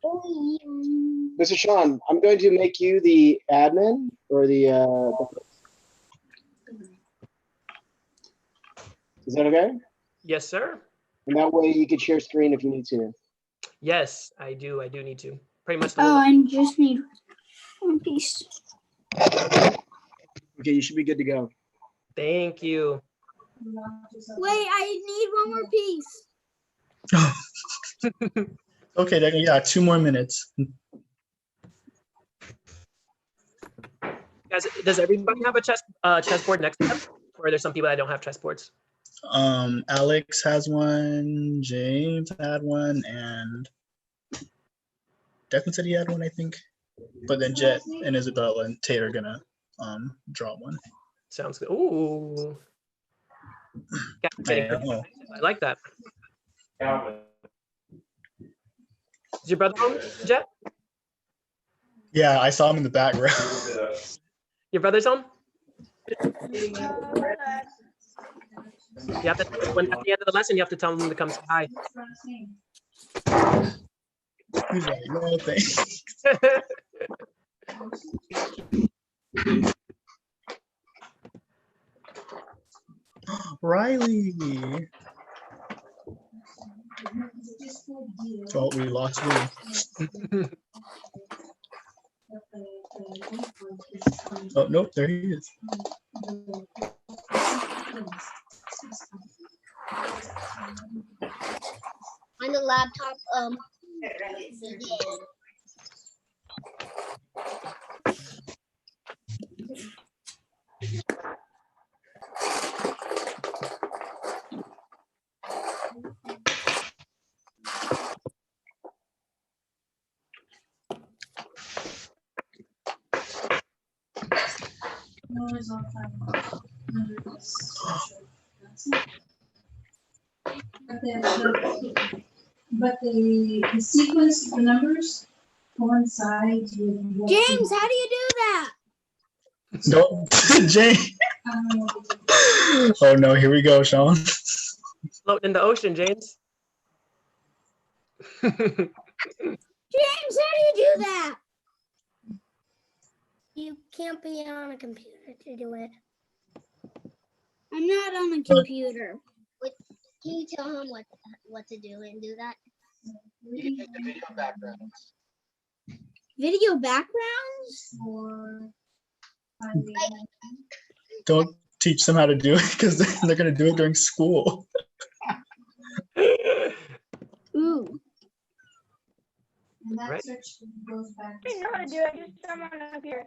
Speaker 7: Mr. Sean, I'm going to make you the admin or the is that okay?
Speaker 9: Yes, sir.
Speaker 7: And that way you can share screen if you need to.
Speaker 9: Yes, I do. I do need to. Pretty much.
Speaker 2: Oh, I just need one piece.
Speaker 7: Okay, you should be good to go.
Speaker 9: Thank you.
Speaker 2: Wait, I need one more piece.
Speaker 1: Okay, then, yeah, 2 more minutes.
Speaker 9: Guys, does everybody have a chessboard next to them? Or are there some people that don't have chessboards?
Speaker 1: Alex has one, James had one, and Declan said he had one, I think. But then Jet and Isabella and Tate are gonna draw one.
Speaker 9: Sounds good. Ooh.
Speaker 1: I know.
Speaker 9: I like that. Is your brother home, Jet?
Speaker 1: Yeah, I saw him in the background.
Speaker 9: Your brother's home? You have to, when at the end of the lesson, you have to tell them to come say hi.
Speaker 1: He's like, no thanks. Riley. Oh, we lost Willie. Oh, nope, there he is.
Speaker 3: On the laptop,
Speaker 10: But the sequence of the numbers coincides with what
Speaker 2: James, how do you do that?
Speaker 1: No, Jane. Oh no, here we go, Sean.
Speaker 9: Floating in the ocean, James.
Speaker 2: James, how do you do that? You can't be on a computer to do it. I'm not on a computer.
Speaker 3: Can you tell him what to do and do that?
Speaker 7: You can take the video backgrounds.
Speaker 2: Video backgrounds?
Speaker 10: Or.
Speaker 1: Don't teach them how to do it because they're going to do it during school.
Speaker 2: Ooh.
Speaker 10: And that
Speaker 9: Right.
Speaker 10: search goes back.
Speaker 4: I know how to do it. Just come on up here.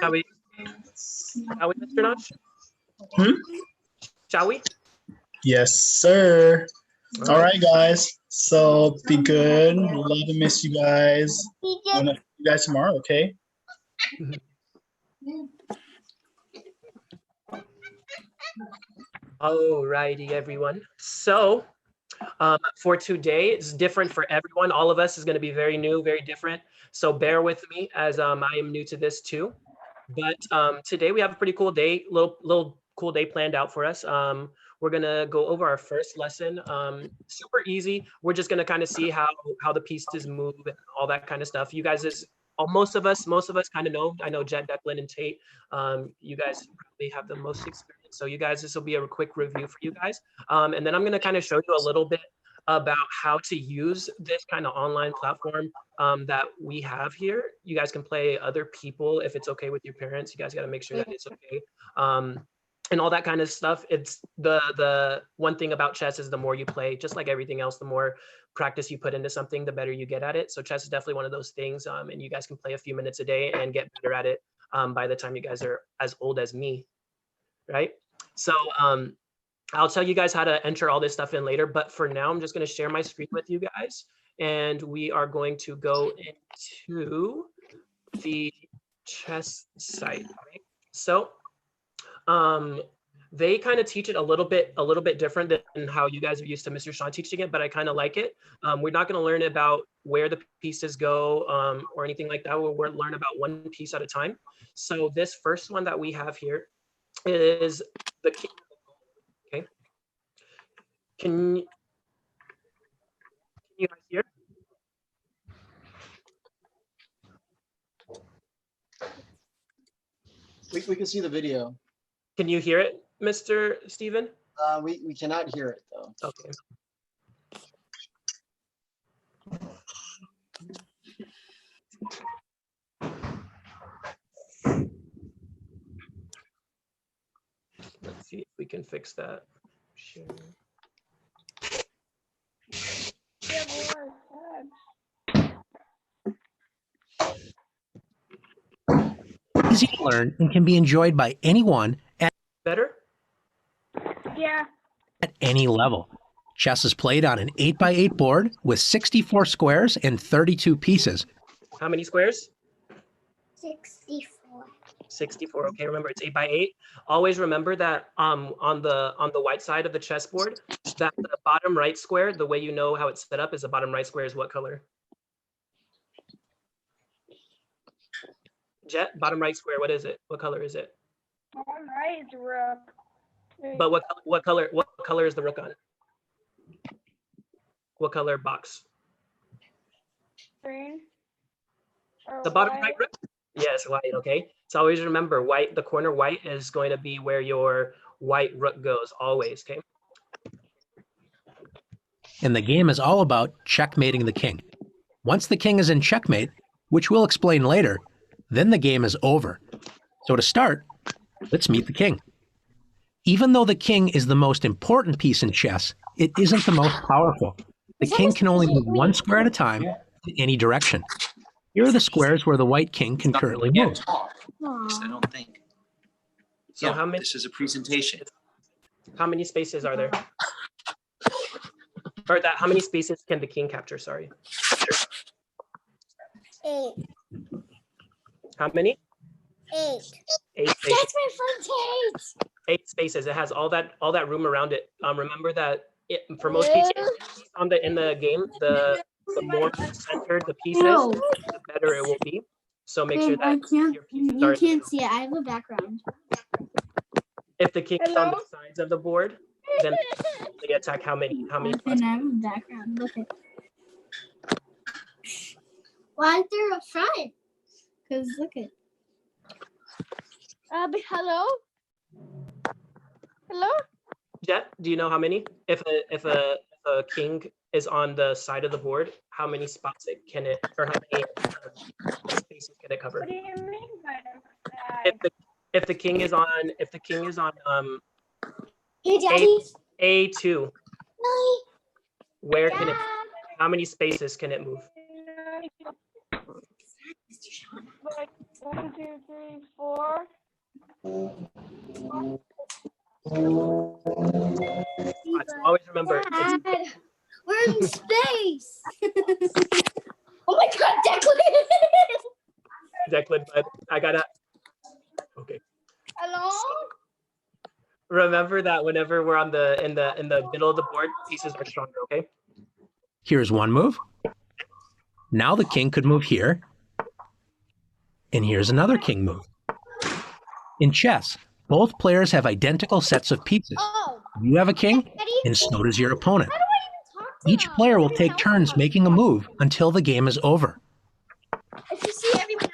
Speaker 9: Shall we, Mr. Notch?
Speaker 1: Hmm?
Speaker 9: Shall we?
Speaker 1: Yes, sir. All right, guys. So be good. Love and miss you guys. And I'll see you guys tomorrow, okay?
Speaker 9: Alrighty, everyone. So for today, it's different for everyone. All of us is going to be very new, very different. So bear with me as I am new to this too. But today we have a pretty cool day, little cool day planned out for us. We're going to go over our first lesson. Super easy. We're just going to kind of see how the pieces move and all that kind of stuff. You guys most of us kind of know. I know Jet, Declan, and Tate. You guys probably have the most experience. So you guys, this will be a quick review for you guys. And then I'm going to kind of show you a little bit about how to use this kind of online platform that we have here. You guys can play other people if it's okay with your parents. You guys got to make sure that it's okay. And all that kind of stuff. It's the one thing about chess is the more you play, just like everything else, the more practice you put into something, the better you get at it. So chess is definitely one of those things. And you guys can play a few minutes a day and get better at it by the time you guys are as old as me, right? So I'll tell you guys how to enter all this stuff in later, but for now, I'm just going to share my screen with you guys, and we are going to go into the chess site. Right? So they kind of teach it a little bit different than how you guys are used to Mr. Sean teaching it, but I kind of like it. We're not going to learn about where the pieces go or anything like that. We'll learn about one piece at a time. So this first one that we have here is the king. Okay. Can you guys hear?
Speaker 7: We can see the video.
Speaker 9: Can you hear it, Mr. Steven?
Speaker 7: We cannot hear it though.
Speaker 9: Okay. Let's see if we can fix that. Share.
Speaker 11: Easy to learn and can be enjoyed by anyone
Speaker 9: Better?
Speaker 4: Yeah.
Speaker 11: at any level. Chess is played on an 8x8 board with 64 squares and 32 pieces.
Speaker 9: How many squares?
Speaker 2: 64.
Speaker 9: 64. Okay, remember it's 8x8. Always remember that on the white side of the chessboard, that the bottom right square, the way you know how it's set up is the bottom right square is what color? Jet, bottom right square, what is it? What color is it?
Speaker 4: Bottom right is rook.
Speaker 9: But what color is the rook on? What color box?
Speaker 4: Green. Or
Speaker 9: The bottom
Speaker 4: white.
Speaker 9: right rook? Yes, white, okay. So always remember white, the corner white is going to be where your white rook goes, always, okay?
Speaker 11: And the game is all about checkmating the king. Once the king is in checkmate, which we'll explain later, then the game is over. So to start, let's meet the king. Even though the king is the most important piece in chess, it isn't the most powerful. The king can only move one square at a time in any direction. Here are the squares where the white king can currently move.
Speaker 12: I don't think.
Speaker 9: So
Speaker 12: Yeah,
Speaker 9: how many?
Speaker 12: This is a presentation.
Speaker 9: How many spaces are there? Or how many spaces can the king capture? Sorry.
Speaker 2: 8.
Speaker 9: How many?
Speaker 2: 8.
Speaker 9: 8 spaces.
Speaker 2: That's my friend Tate.
Speaker 9: 8 spaces. It has all that room around it. Remember that for most pieces in the game, the more centered the piece is, the better it will be. So make sure that
Speaker 2: I can't.
Speaker 9: your pieces
Speaker 2: You
Speaker 9: are.
Speaker 2: can't see it. I have a background.
Speaker 9: If the king is on the
Speaker 4: Hello?
Speaker 9: sides of the board, then they attack how many spots?
Speaker 2: background. Look at. Why is there a front? Because look at.
Speaker 4: Hello? Hello?
Speaker 9: Jet, do you know how many? If a king is on the side of the board, how many spots can it, or how many spaces can it cover?
Speaker 4: What do you mean by
Speaker 9: If
Speaker 4: that?
Speaker 9: the king is on
Speaker 2: Hey, Daddy.
Speaker 9: A2, where can it? How many spaces can it move?
Speaker 4: Like 1, 2, 3, 4.
Speaker 9: So always remember, it's
Speaker 2: Dad, we're in space. Oh my God, Declan.
Speaker 9: Declan, but I gotta. Okay.
Speaker 2: Hello.
Speaker 9: Remember that whenever we're in the middle of the board, pieces are stronger. Okay.
Speaker 11: Here's one move. Now the king could move here. And here's another king move. In chess, both players have identical sets of pieces.
Speaker 2: Oh.
Speaker 11: You have a king,
Speaker 2: Daddy.
Speaker 11: and so does your opponent.
Speaker 2: How do I even talk to
Speaker 11: Each
Speaker 2: them?
Speaker 11: player will take turns making a move until the game is over.
Speaker 2: If you see everyone else.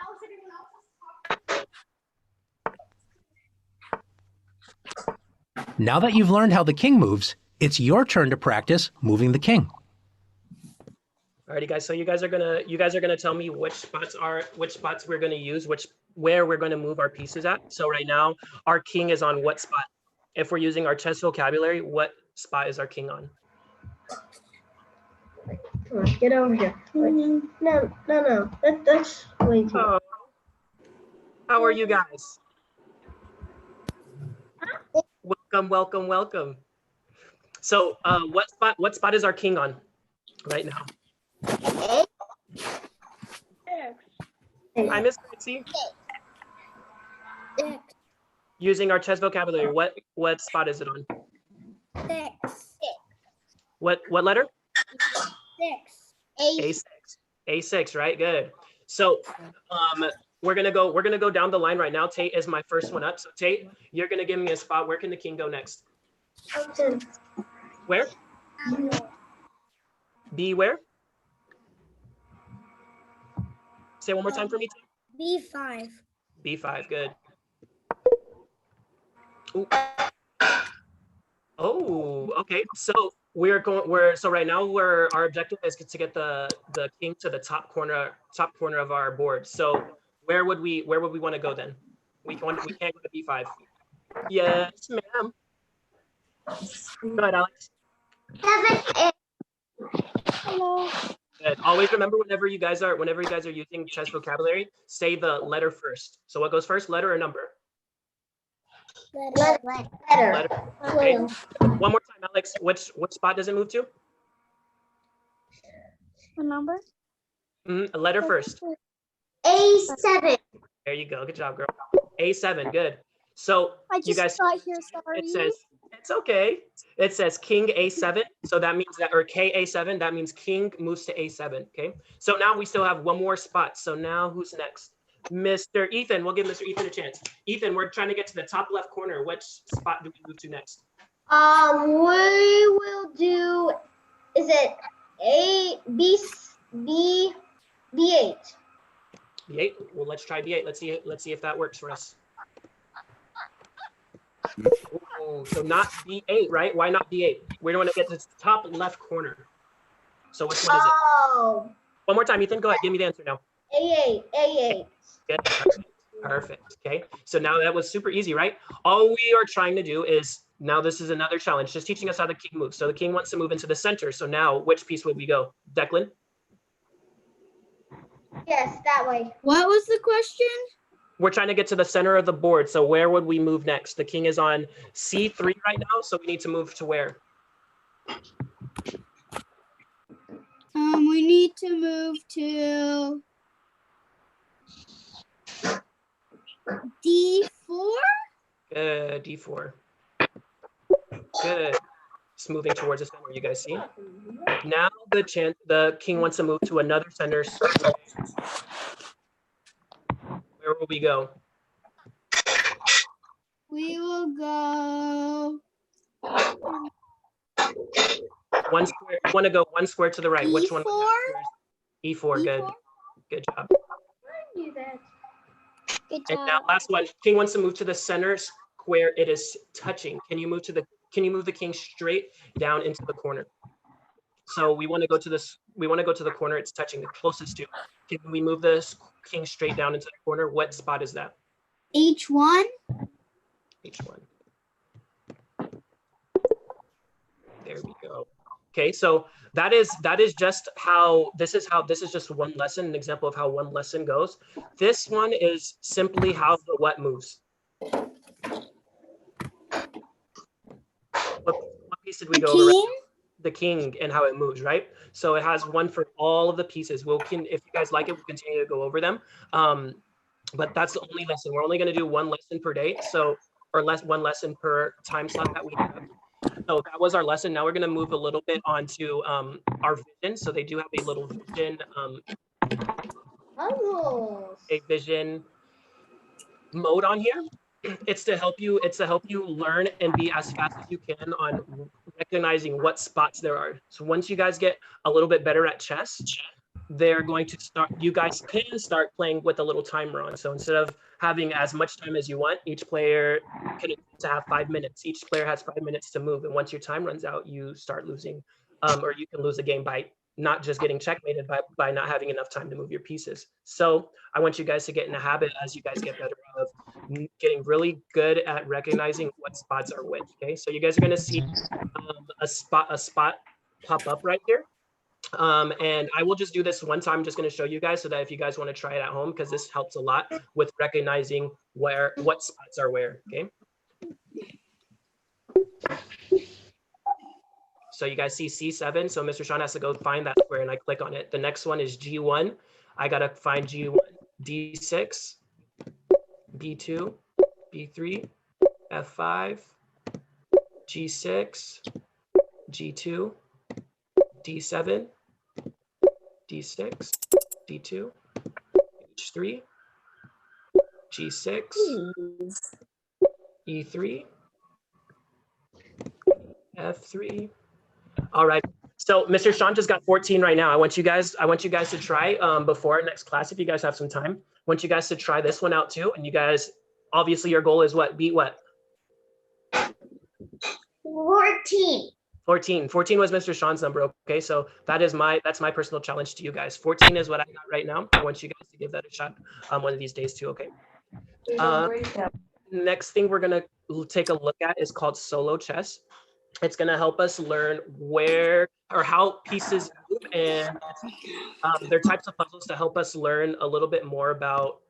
Speaker 11: Now that you've learned how the king moves, it's your turn to practice moving the king.
Speaker 9: Alrighty, guys. So you guys are gonna tell me which spots we're gonna use, where we're gonna move our pieces at. So right now, our king is on what spot? If we're using our chess vocabulary, what spot is our king on?
Speaker 2: Come on, get over here. No. That's way too.
Speaker 9: Oh. How are you guys? Welcome. So, what spot is our king on right now? I miss Gracie. Using our chess vocabulary, what spot is it on?
Speaker 2: 6.
Speaker 9: What letter?
Speaker 2: 6.
Speaker 9: A6, right? Good. So, we're gonna go down the line right now. Tate is my first one up. So Tate, you're gonna give me a spot. Where can the king go next? Where? B where? Say it one more time for me.
Speaker 2: B5.
Speaker 9: B5, good. Ooh. Oh, okay. So so right now our objective is to get the king to the top corner of our board. So where would we want to go then? We can't go to B5. Yes, ma'am. Go ahead, Alex.
Speaker 4: Hello.
Speaker 9: Good. Always remember whenever you guys are using chess vocabulary, say the letter first. So what goes first, letter or number? Letter. Okay. One more time, Alex. Which spot does it move to?
Speaker 4: The number?
Speaker 9: A letter first.
Speaker 3: A7.
Speaker 9: There you go. Good job, girl. A7. Good. So you guys,
Speaker 4: got here, sorry.
Speaker 9: it says it's okay. It says King A7. So that means that, or KA7. That means King moves to A7. Okay. So now we still have one more spot. So now who's next? Mr. Ethan. We'll give Mr. Ethan a chance. Ethan, we're trying to get to the top left corner. Which spot do we move to next?
Speaker 3: We will do. Is it B8?
Speaker 9: B8. Well, let's try B8. Let's see if that works for us. Oh, so not B8, right? Why not B8? We don't want to get to the top left corner. So which one is it?
Speaker 3: Oh,
Speaker 9: One more time, Ethan. Go ahead. Give me the answer now.
Speaker 3: A8.
Speaker 9: Good. Perfect. Okay. So now that was super easy, right? All we are trying to do is, now this is another challenge, just teaching us how the king moves. So the king wants to move into the center. So now which piece would we go? Declan?
Speaker 3: Yes, that way.
Speaker 2: What was the question?
Speaker 9: We're trying to get to the center of the board. So where would we move next? The king is on C3 right now. So we need to move to where?
Speaker 2: We need to move to D4.
Speaker 9: Good. D4. Good. Just moving towards the center, you guys see? Now the king wants to move to another center.
Speaker 2: We will
Speaker 10: go.
Speaker 9: One square. You want to go one square to the right. Which one? was that? E4. Good.
Speaker 10: E4.
Speaker 9: Good job.
Speaker 4: Do that.
Speaker 2: Good
Speaker 9: And now last one. King wants to move to the center square. It is touching. Can you move to the? Can you move the king straight down into the corner? So we want to go to this. We want to go to the corner. It's touching the closest to. Can we move the king straight down into the corner? What spot is that?
Speaker 10: H1.
Speaker 9: H1. There we go. Okay, so that is just how this is just one lesson, an example of how one lesson goes. This one is simply how the what moves. What piece did we go over? The king and how it moves, right? So it has one for all of the pieces. If you guys like it, we'll continue to go over them. But that's the only lesson. We're only going to do one lesson per day, one lesson per time slot that we have. So that was our lesson. Now we're going to move a little bit onto our vision. So they do have a little vision, a vision mode on here. It's to help you learn and be as fast as you can on recognizing what spots there are. So once you guys get a little bit better at chess, they're going to start, you guys can start playing with a little timer on. So instead of having as much time as you want, each player can have 5 minutes. Each player has 5 minutes to move. And once your time runs out, you start losing, or you can lose the game by not just getting checkmated, but by not having enough time to move your pieces. So I want you guys to get in a habit as you guys get better of getting really good at recognizing what spots are which. Okay, so you guys are going to see a spot pop up right here. And I will just do this one time. I'm just going to show you guys so that if you guys want to try it at home, because this helps a lot with recognizing what spots are where. Okay. So you guys see C7. So Mr. Sean has to go find that square and I click on it. The next one is G1. I got to find G1, D6, B2, B3, F5, G6, G2, D7, D6, D2, H3, G6, E3, F3. All right. So Mr. Sean just got 14 right now. I want you guys to try before our next class, if you guys have some time. I want you guys to try this one out too. And you guys, obviously your goal is what? Beat what?
Speaker 3: 14.
Speaker 9: 14 was Mr. Sean's number. Okay, so that's my personal challenge to you guys. 14 is what I got right now. I want you guys to give that a shot one of these days too. Okay. Next thing we're gonna take a look at is called solo chess. It's gonna help us learn where or how pieces move, and they're types of puzzles to help us learn a little bit more about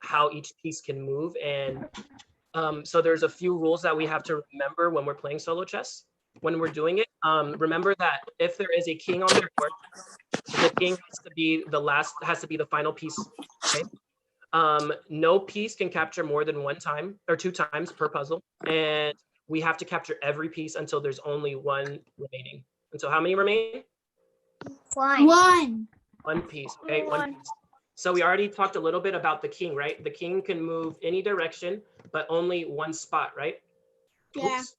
Speaker 9: how each piece can move. And so there's a few rules that we have to remember when we're playing solo chess. When we're doing it, remember that if there is a king on the board, the king has to be the final piece. Okay. No piece can capture more than one time or 2 times per puzzle, and we have to capture every piece until there's only one remaining. And so how many remain?
Speaker 10: One.
Speaker 9: One piece. Okay, one piece. So we already talked a little bit about the king, right? The king can move any direction, but only one spot, right?
Speaker 10: Yeah.
Speaker 9: Oops.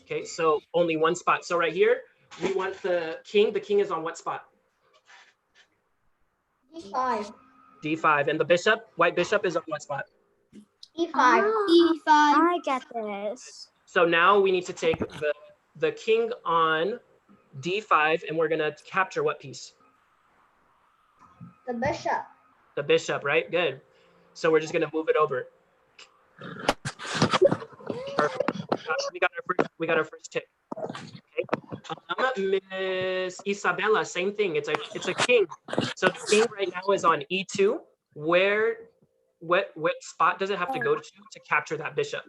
Speaker 9: Okay, so only one spot. So right here, we want the king. The king is on what spot?
Speaker 3: D5.
Speaker 9: D5. And the bishop, white bishop, is on what spot?
Speaker 3: E5.
Speaker 10: E5.
Speaker 2: I get this.
Speaker 9: So now we need to take the king on D5, and we're gonna capture what piece?
Speaker 3: The bishop.
Speaker 9: The bishop, right? Good. So we're just gonna move it over. Perfect. We got our first tip. Okay. Miss Isabella, same thing. It's a king. So the king right now is on E2. What spot does it have to go to capture that bishop?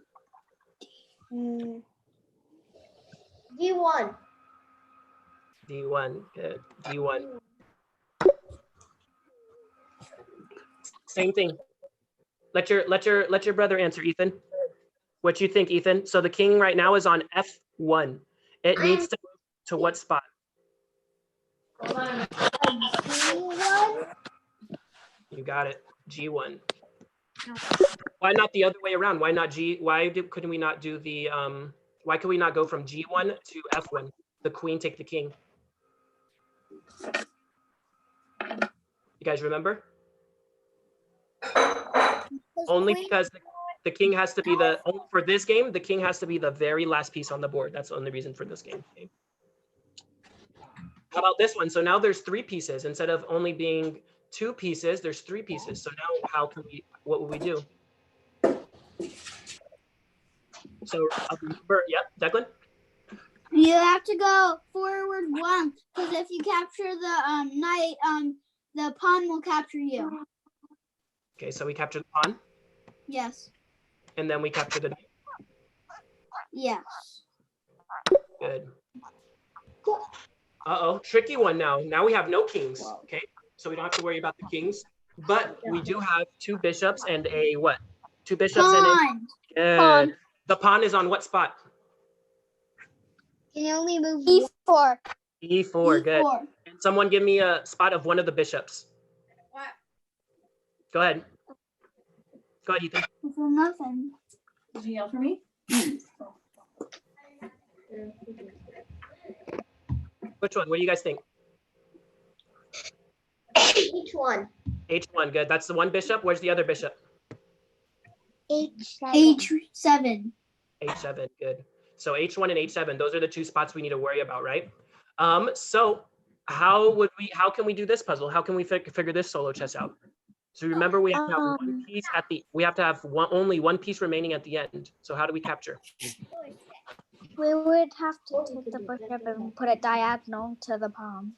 Speaker 3: D1.
Speaker 9: D1. Good. D1. Same thing. Let your brother answer, Ethan. What you think, Ethan? So the king right now is on F1. It needs to move to what spot?
Speaker 3: G1.
Speaker 9: You got it. G1. Why not the other way around? Why not G? Couldn't we not do the why could we not go from G1 to F1? The queen take the king. You guys remember? Only because the king has to be for this game, the king has to be the very last piece on the board. That's the only reason for this game. Okay. How about this one? So now there's 3 pieces. Instead of only being 2 pieces, there's 3 pieces. So now what would we do? So remember, yep, Declan?
Speaker 10: You have to go forward 1, because if you capture the knight, the pawn will capture you.
Speaker 9: Okay, so we capture the pawn,
Speaker 10: Yes.
Speaker 9: and then we capture the knight.
Speaker 10: Yes.
Speaker 9: Good. Uh-oh, tricky one now. Now we have no kings, okay? So we don't have to worry about the kings, but we do have 2 bishops and a what? 2 bishops and a... Good.
Speaker 4: Pawn.
Speaker 9: The pawn is on what spot?
Speaker 3: Can you only move
Speaker 4: E4.
Speaker 9: E4, good. And someone give me a spot of one of the bishops.
Speaker 6: What?
Speaker 9: Go ahead. Go ahead, Ethan.
Speaker 10: For nothing.
Speaker 6: Did you yell for me?
Speaker 9: Which one? What do you guys think?
Speaker 3: each one?
Speaker 9: H1, good. That's the one bishop. Where's the other bishop?
Speaker 10: H7.
Speaker 9: H7, good. So H1 and H7, those are the 2 spots we need to worry about, right? So how can we do this puzzle? How can we figure this solo chess out? So remember, we have to have one piece we have to have only one piece remaining at the end. So how do we capture?
Speaker 4: We would have to take the bishop and put it diagonal to the pawn.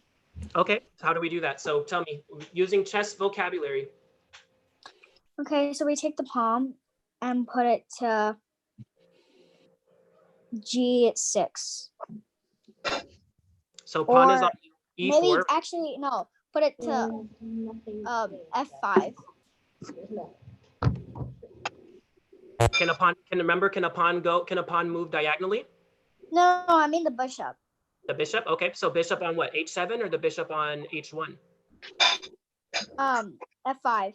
Speaker 9: Okay, so how do we do that? So tell me, using chess vocabulary.
Speaker 4: Okay, so we take the pawn and put it to G6.
Speaker 9: So pawn is
Speaker 4: Or
Speaker 9: on E4.
Speaker 4: maybe actually no, put it to F5.
Speaker 9: Can a pawn move diagonally?
Speaker 4: No, I mean the bishop.
Speaker 9: The bishop? Okay, so bishop on what? H7 or the bishop on H1?
Speaker 4: F5.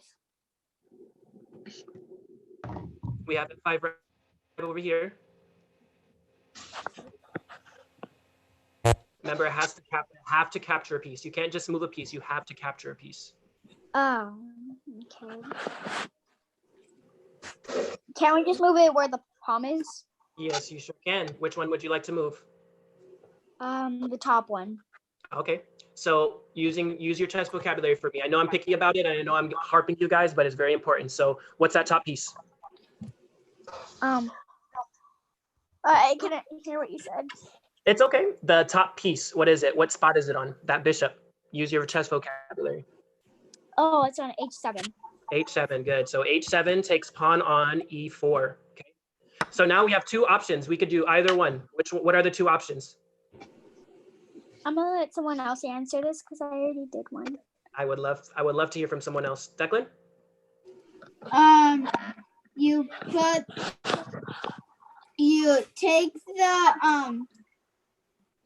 Speaker 9: We have F5 right over here. Remember, it has to have to capture a piece. You can't just move a piece. You have to capture a piece.
Speaker 4: Oh, okay. Can we just move it where the pawn is?
Speaker 9: Yes, you sure can. Which one would you like to move?
Speaker 4: The top one.
Speaker 9: Okay, so use your chess vocabulary for me. I know I'm picky about it, and I know I'm harping you guys, but it's very important. So what's that top piece?
Speaker 4: I couldn't hear what you said.
Speaker 9: It's okay. The top piece, what is it? What spot is it on? That bishop. Use your chess vocabulary.
Speaker 4: Oh, it's on H7.
Speaker 9: H7, good. So H7 takes pawn on E4. Okay. So now we have 2 options. We could do either one. What are the 2 options?
Speaker 4: I'm gonna let someone else answer this because I already did one.
Speaker 9: I would love to hear from someone else. Declan?
Speaker 10: You take the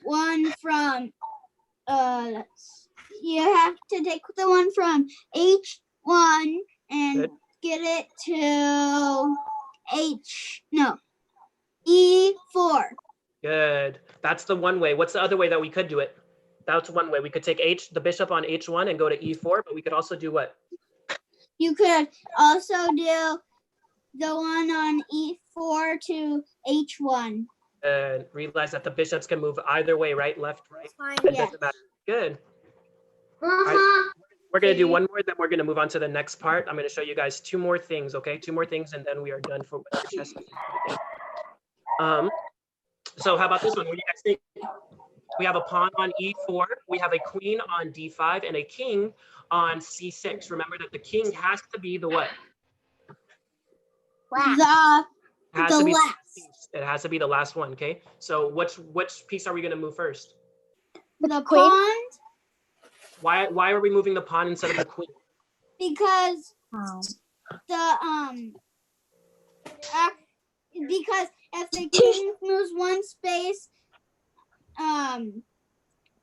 Speaker 10: one from you have to take the one from H1 and
Speaker 9: Good.
Speaker 10: get it to E4.
Speaker 9: Good. That's the one way. What's the other way that we could do it? That's one way. We could take the bishop on H1 and go to E4, but we could also do what?
Speaker 10: You could also do the one on E4 to H1.
Speaker 9: And realize that the bishops can move either way, right, left, right. It
Speaker 10: Yes.
Speaker 9: doesn't matter. Good. All right. We're going to do one more, then we're going to move on to the next part. I'm going to show you guys 2 more things, okay? 2 more things, and then we are done for chess. So how about this one? What do you guys think? We have a pawn on E4. We have a queen on D5 and a king on C6. Remember that the king has to be the what?
Speaker 10: The last.
Speaker 9: It has to be the last one, okay? So which piece are we going to move first?
Speaker 10: The pawn.
Speaker 9: Why are we moving the pawn instead of the queen?
Speaker 10: Because because if the king moves one space,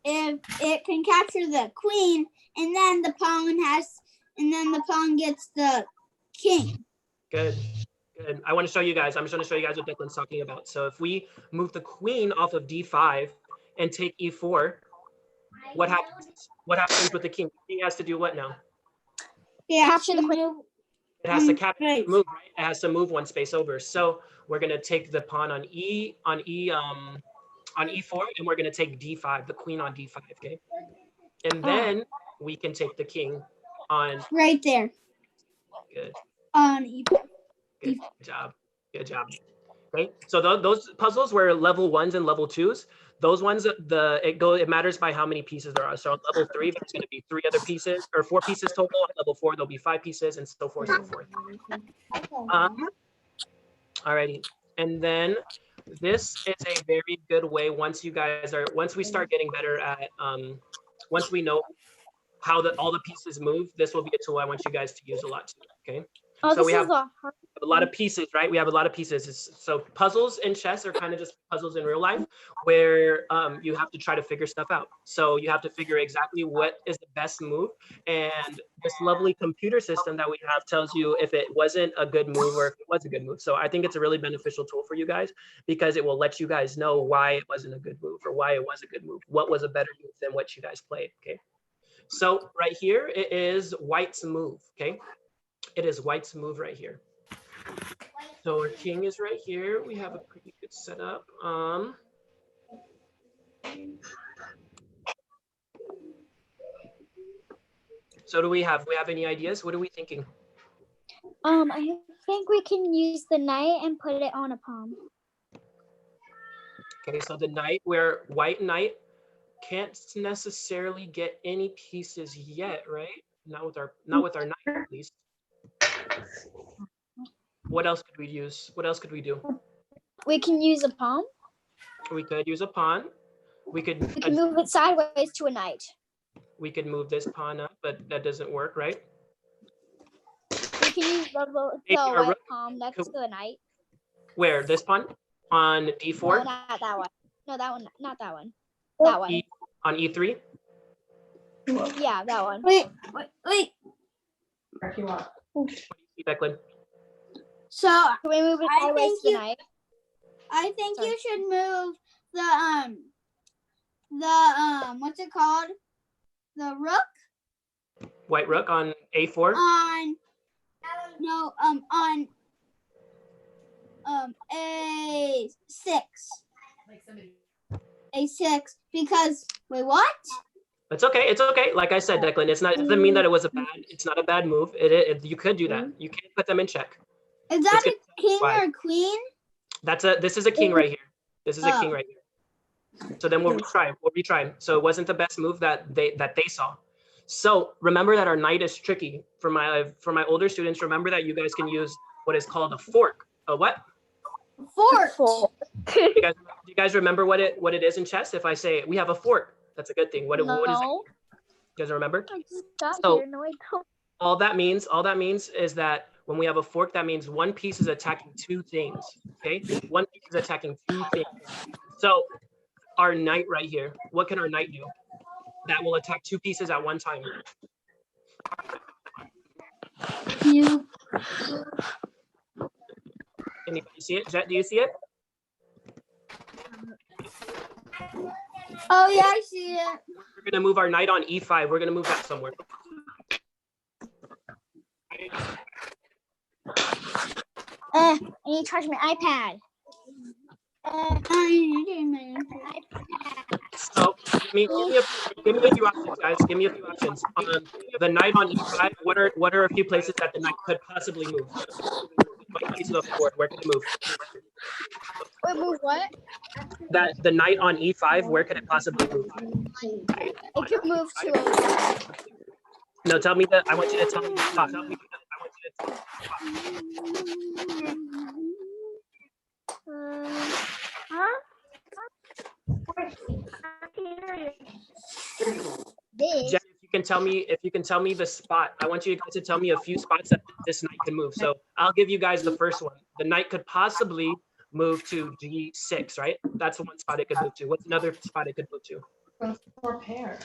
Speaker 10: if it can capture the queen, and then the pawn gets the king.
Speaker 9: Good. Good. I want to show you guys. I'm just going to show you guys what Declan's talking about. So if we move the queen off of d5 and take e4, what happens? What happens with the king? The king has to do what now?
Speaker 10: Capture the queen.
Speaker 9: It has to capture move, right? It has to move one space over. So we're going to take the pawn on e4, and we're going to take d5, the queen on d5. Okay. And then we can take the king on
Speaker 10: Right there.
Speaker 9: Good.
Speaker 10: On e4.
Speaker 9: Good job. Good job. Okay. So those puzzles were level 1s and level 2s. Those ones, it matters by how many pieces there are. So on level 3, there's going to be 3 other pieces, or 4 pieces total. On level 4, there'll be 5 pieces, and so forth, so forth. Alrighty. And then this is a very good way once we start getting better at, once we know how all the pieces move, this will be a tool I want you guys to use a lot too. Okay.
Speaker 4: Oh,
Speaker 9: so we have
Speaker 4: a
Speaker 9: lot of pieces, right? We have a lot of pieces. So puzzles in chess are kind of just puzzles in real life where you have to try to figure stuff out. So you have to figure exactly what is the best move. And this lovely computer system that we have tells you if it wasn't a good move or if it was a good move. So I think it's a really beneficial tool for you guys because it will let you guys know why it wasn't a good move or why it was a good move. What was a better move than what you guys played, okay? So right here, it is White's move, okay? It is White's move right here. So our king is right here. We have a pretty good setup. So do we have any ideas? What are we thinking?
Speaker 4: I think we can use the knight and put it on a pawn.
Speaker 9: Okay, so the knight, where white knight can't necessarily get any pieces yet, right? Not with our knight at least. What else could we use? What else could we do?
Speaker 4: We can use a pawn.
Speaker 9: We could use a pawn. We can
Speaker 4: move it sideways to a knight.
Speaker 9: We could move this pawn up, but that doesn't work, right?
Speaker 4: We can use the white pawn next to the knight.
Speaker 9: Where? This pawn? On d4?
Speaker 4: No, not that one. No, that one. Not that one. That one.
Speaker 9: On e3?
Speaker 4: Yeah, that one.
Speaker 10: Wait.
Speaker 6: What do you
Speaker 9: see, Declan?
Speaker 10: So
Speaker 4: can we move it sideways to the knight?
Speaker 10: I think you should move the what's it called? The rook.
Speaker 9: White rook on a4?
Speaker 10: On a6. A6 because wait, what?
Speaker 9: It's okay. It's okay. Like I said, Declan, it doesn't mean that it's not a bad move. You could do that. You can put them in check.
Speaker 10: Is that a king or a queen?
Speaker 9: This is a king right here. This is a king right here. So then we'll retry. So it wasn't the best move that they saw. So remember that our knight is tricky. For my older students, remember that you guys can use what is called a fork. A what?
Speaker 10: Fork.
Speaker 9: Do you guys remember what it is in chess? If I say we have a fork, that's a good thing. What is that? You guys remember?
Speaker 4: I just got
Speaker 9: so
Speaker 4: here. No, I don't.
Speaker 9: all that means is that when we have a fork, that means one piece is attacking 2 things. Okay, one piece is attacking 2 things. So our knight right here, what can our knight do? That will attack 2 pieces at one time. Anybody see it? Jet, do you see it?
Speaker 10: Oh yeah, I see it.
Speaker 9: We're gonna move our knight on e5. We're gonna move that somewhere.
Speaker 4: I need to charge my iPad.
Speaker 9: So give me a few options, guys. Give me a few options. The knight on e5. What are a few places that the knight could possibly move? What pieces of the board? Where can it move?
Speaker 4: Wait, move what?
Speaker 9: That the knight on e5. Where could it possibly move?
Speaker 4: It could move to a.
Speaker 9: No, tell me that. I want you to tell me the spot. Tell me. I want you to tell me the spot. Jen, if you can tell me the spot. I want you guys to tell me a few spots that this knight can move. So I'll give you guys the first one. The knight could possibly move to d6, right? That's one spot it could move to. What's another spot it could move to?
Speaker 6: 4 pair.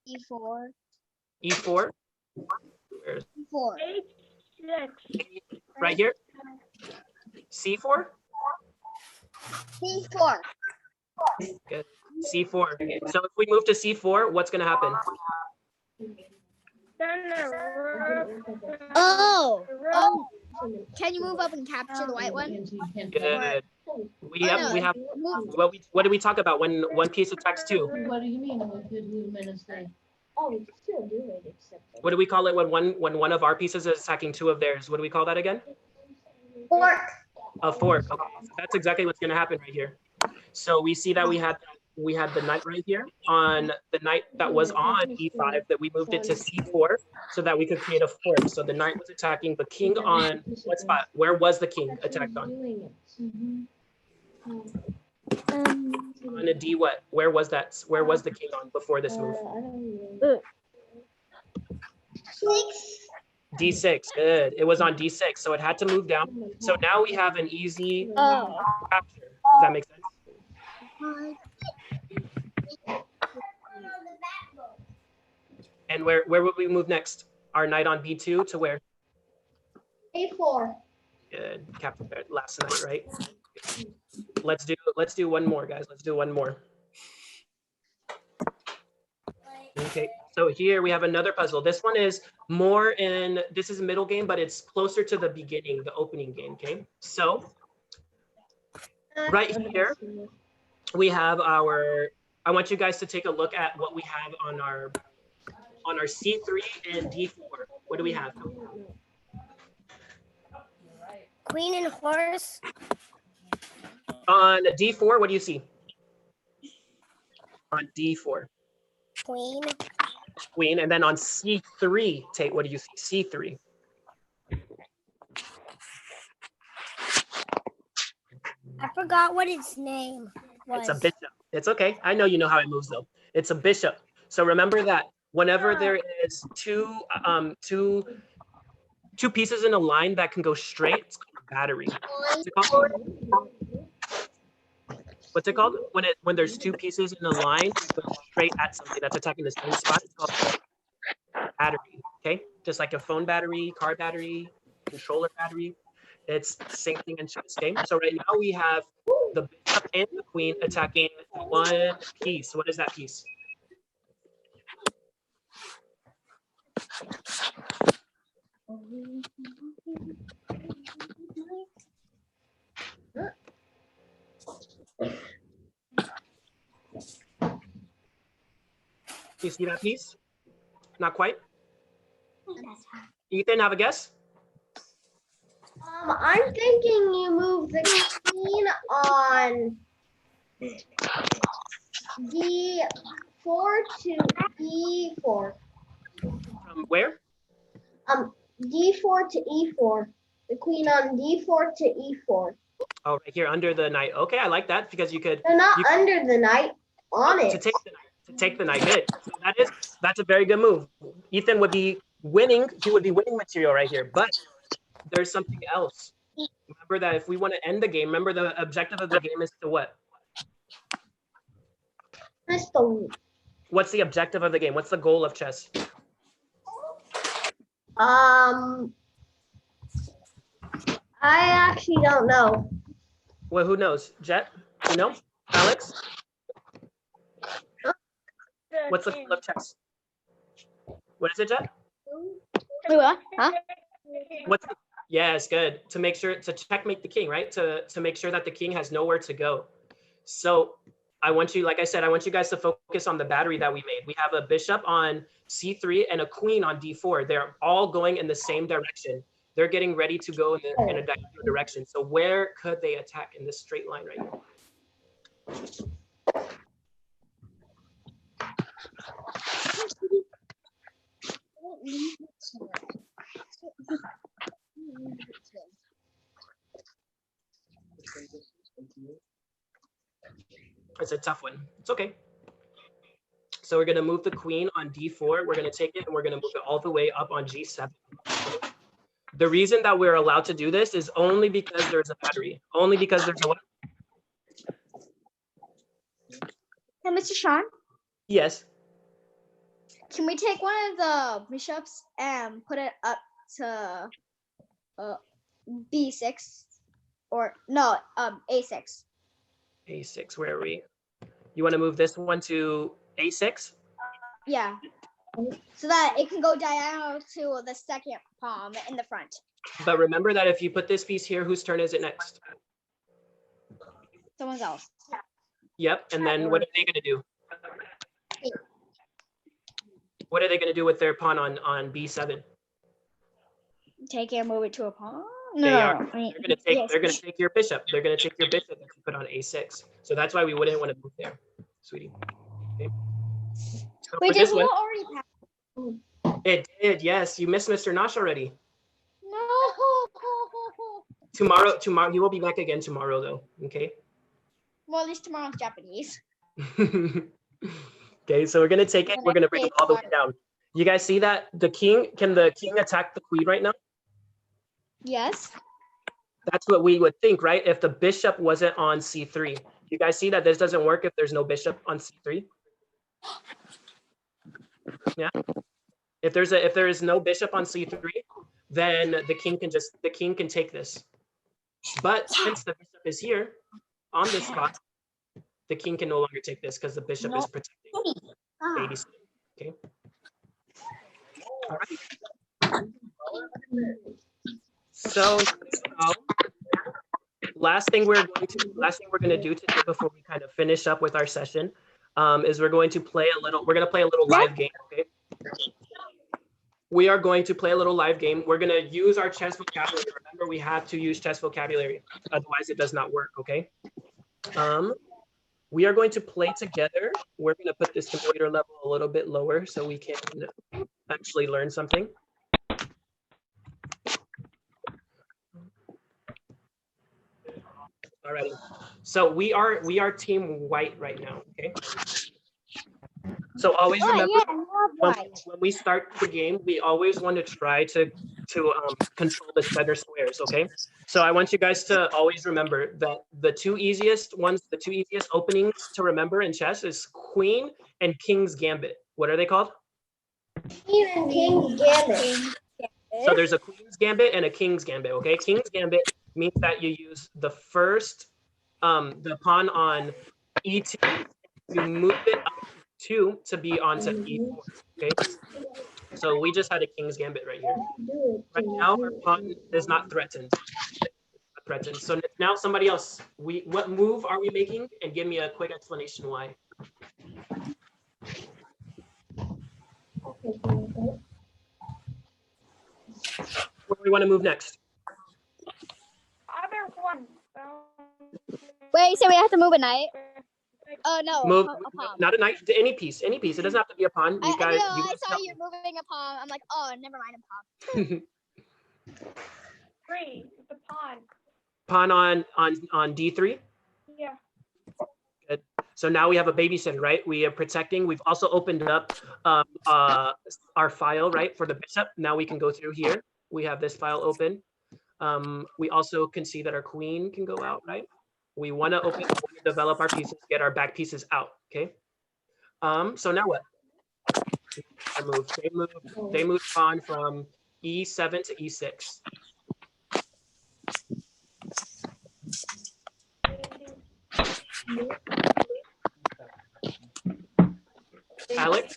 Speaker 4: E4.
Speaker 9: E4. Where's
Speaker 10: 4.
Speaker 9: right here? C4?
Speaker 10: C4.
Speaker 9: Good. C4. So if we move to C4, what's gonna happen?
Speaker 10: Oh. Can you move up and capture the white one?
Speaker 9: Good. We
Speaker 10: Oh,
Speaker 9: have
Speaker 10: no,
Speaker 9: we have
Speaker 10: move-
Speaker 9: what do we talk about when one piece attacks two?
Speaker 13: What do you mean we could move in and stay?
Speaker 3: Oh, we can still do it, except.
Speaker 9: What do we call it when one of our pieces is attacking two of theirs? What do we call that again?
Speaker 3: Fork.
Speaker 9: A fork. Okay. So that's exactly what's gonna happen right here. So we see that we had the knight right here on the knight that was on E5 that we moved it to C4 so that we could create a fork. So the knight was attacking the king on what spot? Where was the king attacked on? On a D what? Where was that? Where was the king on before this move? D6. Good. It was on D6, so it had to move down. So now we have an easy capture. Does that make sense? And where would we move next? Our knight on B2 to where?
Speaker 3: A4.
Speaker 9: Good. Capture that last knight, right? Let's do one more, guys. Let's do one more. Okay, so here we have another puzzle. This one is more in, this is middle game, but it's closer to the beginning, the opening game, okay? So right here, we have our, I want you guys to take a look at what we have on our C3 and D4. What do we have?
Speaker 2: Queen and horse.
Speaker 9: On D4, what do you see? On D4.
Speaker 2: Queen.
Speaker 9: Queen, and then on C3, Tate, what do you see? C3.
Speaker 2: I forgot what its name was.
Speaker 9: It's a bishop. It's okay. I know you know how it moves though. It's a bishop. So remember that whenever there is two pieces in a line that can go straight, it's called a battery. What's it called? What's it called? When there's two pieces in a line that go straight at something that's attacking the same spot, it's called a battery. Okay, just like a phone battery, car battery, controller battery. It's the same thing in chess game. So right now we have the bishop and the queen attacking one piece. What is that piece? You see that piece? Not quite. Ethan, have a guess?
Speaker 3: I'm thinking you move the queen on D4 to E4.
Speaker 9: From where?
Speaker 3: D4 to E4. The queen on D4 to E4.
Speaker 9: Oh, right here under the knight. Okay, I like that because you could.
Speaker 3: No, not
Speaker 9: you,
Speaker 3: under the knight, on it.
Speaker 9: To take the knight. To take the knight. Good. So that's a very good move. Ethan would be winning. He would be winning material right here. But there's something else. Remember that if we want to end the game, remember the objective of the game is to what? What's the objective of the game? What's the goal of chess?
Speaker 3: I actually don't know.
Speaker 9: Well, who knows? Jet? You know? Alex? What's the goal of chess? What is it, Jet?
Speaker 4: What? Huh?
Speaker 9: What's the, yes, good. To make sure to checkmate the king, right? To make sure that the king has nowhere to go. So I want you, like I said, I want you guys to focus on the battery that we made. We have a bishop on C3 and a queen on D4. They're all going in the same direction. They're getting ready to go in a diagonal direction. So where could they attack in this straight line right here? It's a tough one. It's okay. So we're going to move the queen on D4. We're going to take it and we're going to move it all the way up on G7. The reason that we're allowed to do this is only because there's a battery. Only because there's a what?
Speaker 4: Hey, Mr. Sean?
Speaker 9: Yes.
Speaker 4: Can we take one of the bishops and put it up to B6 or no, A6?
Speaker 9: A6, where are we? You want to move this one to A6?
Speaker 4: Yeah. So that it can go diagonal to the second pawn in the front.
Speaker 9: But remember that if you put this piece here, whose turn is it next?
Speaker 4: Someone else.
Speaker 9: Yep, and then what are they going to do? What are they going to do with their pawn on B7?
Speaker 4: Take it and move it to a pawn?
Speaker 9: They
Speaker 4: No,
Speaker 9: are.
Speaker 4: I mean,
Speaker 9: They're
Speaker 4: yes.
Speaker 9: going to take your bishop. They're going to take your bishop that you put on A6. So that's why we wouldn't want to move there, sweetie. Okay. So
Speaker 4: Wait,
Speaker 9: for
Speaker 4: did
Speaker 9: this
Speaker 4: we
Speaker 9: one,
Speaker 4: already pass?
Speaker 9: it did. Yes, you missed Mr. Nosh already.
Speaker 4: No.
Speaker 9: Tomorrow, he will be back again tomorrow, though. Okay.
Speaker 4: Well, at least tomorrow's Japanese.
Speaker 9: Okay, so we're gonna take it. We're gonna bring it all the way down. You guys see that the king? Can the king attack the queen right now?
Speaker 4: Yes.
Speaker 9: That's what we would think, right? If the bishop wasn't on C3. You guys see that this doesn't work if there's no bishop on C3? Yeah. If there is no bishop on C3, then the king can take this. But since the bishop is here on this spot, the king can no longer take this because the bishop is protecting baby c. Okay. All right. So last thing we're going to do today before we kind of finish up with our session is we're going to play a little live game. Okay. We are going to play a little live game. We're going to use our chess vocabulary. Remember, we have to use chess vocabulary. Otherwise, it does not work, okay? We are going to play together. We're going to put this computer level a little bit lower so we can actually learn something. All right. So we are team white right now, okay? So always remember, when we start the game, we always want to try to control the center squares, okay? So I want you guys to always remember that the two easiest openings to remember in chess is queen and king's gambit. What are they called?
Speaker 3: Queen and king's gambit.
Speaker 9: So there's a queen's gambit and a king's gambit, okay? King's gambit means that you use the first, the pawn on E2, you move it up 2 to be onto E4, okay? So we just had a king's gambit right here. Right now, our pawn is not threatened. So now somebody else, what move are we making? And give me a quick explanation why. Where do we want to move next?
Speaker 4: Wait, so we have to move a knight? Oh no,
Speaker 9: Move,
Speaker 4: a pawn.
Speaker 9: not a knight, any piece. It doesn't have to be a pawn.
Speaker 4: I saw
Speaker 9: tell
Speaker 4: you moving a pawn. I'm like, oh, never mind a pawn.
Speaker 14: Three, the pawn.
Speaker 9: Pawn on D3?
Speaker 14: Yeah.
Speaker 9: Good. So now we have a babysitter, right? We are protecting. We've also opened up our file, right, for the bishop. Now we can go through here. We have this file open. We also can see that our queen can go out, right? We want to develop our pieces, get our back pieces out, okay? So now what? They moved pawn from E7 to E6. Alex?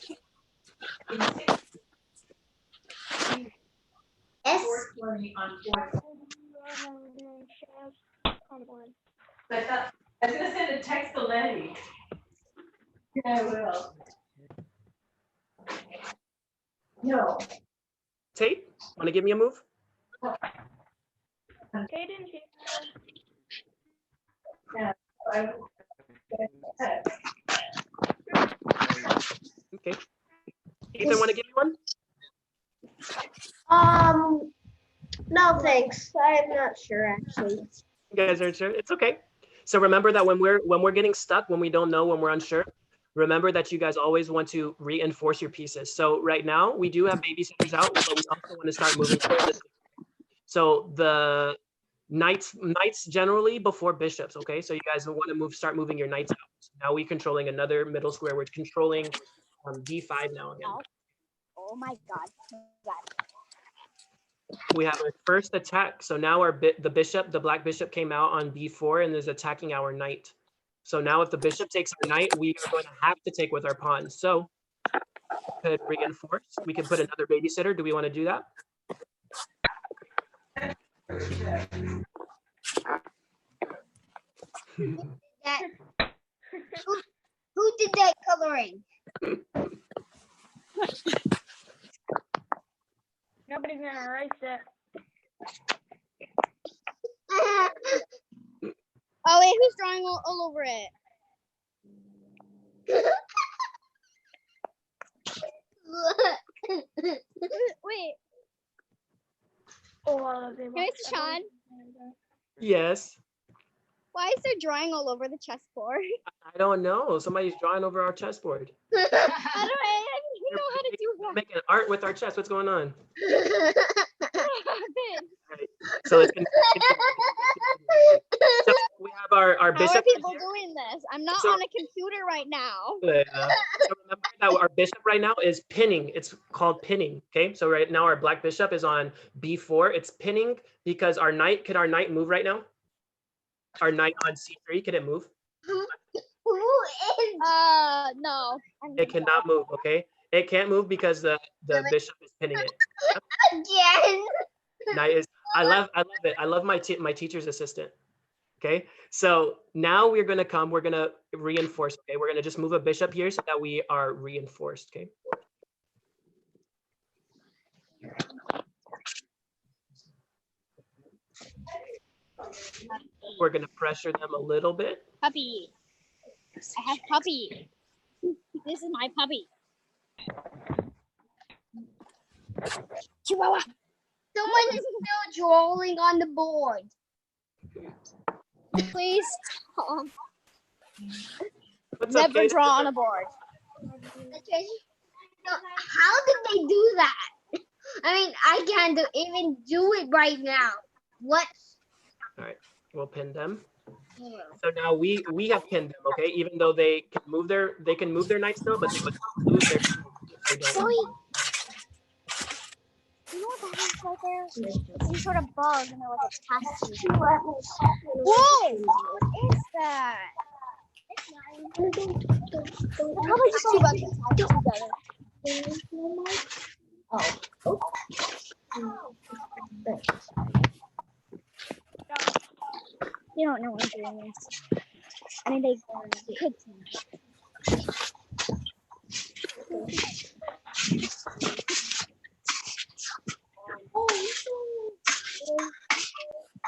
Speaker 3: Yes.
Speaker 6: I was gonna send a text to Letty. Yeah, I will. No.
Speaker 9: Tate, want to give me a move?
Speaker 14: Tate in here.
Speaker 6: Yeah.
Speaker 9: Okay. Ethan, want to give me one?
Speaker 3: No thanks. I'm not sure actually.
Speaker 9: You guys aren't sure? It's okay. So remember that when we're getting stuck, when we don't know, when we're unsure, remember that you guys always want to reinforce your pieces. So right now we do have babysitters out, but we also want to start moving forward. So the knights generally before bishops, okay? So you guys want to start moving your knights out. So now we're controlling another middle square. We're controlling D5 now again.
Speaker 4: Oh my god.
Speaker 9: We have our first attack. So now the black bishop came out on b4 and is attacking our knight. So now if the bishop takes our knight, we are going to have to take with our pawn. So could reinforce. We can put another babysitter. Do we want to do that?
Speaker 10: That, who did that coloring?
Speaker 14: Nobody's gonna erase it.
Speaker 10: Oh wait, who's drawing all over it? Wait,
Speaker 14: Oh, they
Speaker 10: here's Sean.
Speaker 9: Yes.
Speaker 10: Why is there drawing all over the chessboard?
Speaker 9: I don't know. Somebody's drawing over our chessboard.
Speaker 10: I don't even know how to do
Speaker 9: We're
Speaker 10: that.
Speaker 9: making art with our chess. What's going on?
Speaker 10: Good.
Speaker 9: So let's continue. So we have our
Speaker 10: How are
Speaker 9: bishop.
Speaker 10: people doing this? I'm not
Speaker 9: So-
Speaker 10: on a computer right now.
Speaker 9: So remember that our bishop right now is pinning. It's called pinning. Okay. So right now our black bishop is on b4. It's pinning because our knight. Can our knight move right now? Our knight on c3. Can it move?
Speaker 10: No.
Speaker 9: It cannot move. Okay. It can't move because the bishop is pinning it.
Speaker 3: Again.
Speaker 9: Knight is. I love it. I love my teacher's assistant. Okay, so now we're gonna reinforce. Okay, we're gonna just move a bishop here so that we are reinforced. Okay. We're gonna pressure them a little bit.
Speaker 10: Puppy. I have puppy. This is my puppy. Chihuahua.
Speaker 3: Someone is still drawing on the board.
Speaker 10: Please.
Speaker 9: What's
Speaker 10: Never
Speaker 9: up, Kaden?
Speaker 10: draw on a board.
Speaker 3: No, how did they do that? I mean, I can't even do it right now. What?
Speaker 9: All right, we'll pin them. So now we have pinned them. Okay, even though they can move their knight still, but they would lose their if they don't.
Speaker 10: You know what that is right there? It's some sort of bug and they're like attached to you. Whoa! What is that? They're probably just two bugs attached together. You don't know what I'm doing this. I mean, they could.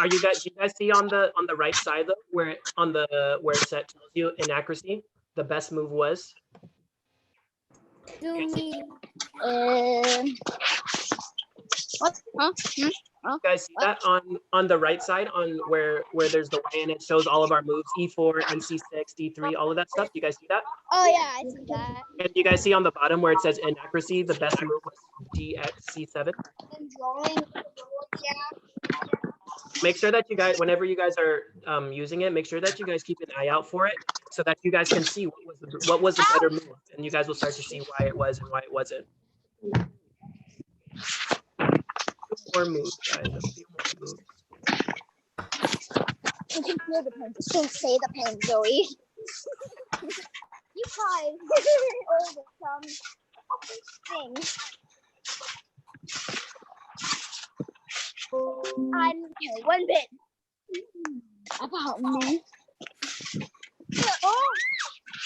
Speaker 9: Do you guys see on the right side though, where it tells you inaccuracy, the best move was?
Speaker 2: Do me.
Speaker 10: What? Huh?
Speaker 9: You guys see that on the right side, on where there's the way and it shows all of our moves, e4, nc6, d3, all of that stuff. Do you guys see that?
Speaker 10: Oh yeah, I see that.
Speaker 9: And you guys see on the bottom where it says inaccuracy, the best move was dxc7.
Speaker 10: And drawing. Yeah.
Speaker 9: Make sure that you guys, whenever you guys are using it, make sure that you guys keep an eye out for it so that you guys can see what was the better move, and you guys will start to see why it was and why it wasn't. More moves, guys. A few more moves.
Speaker 10: You can feel the pain. Just don't say the pain, Zoe. You cried over some thing. I don't care one bit about me.
Speaker 2: Oh,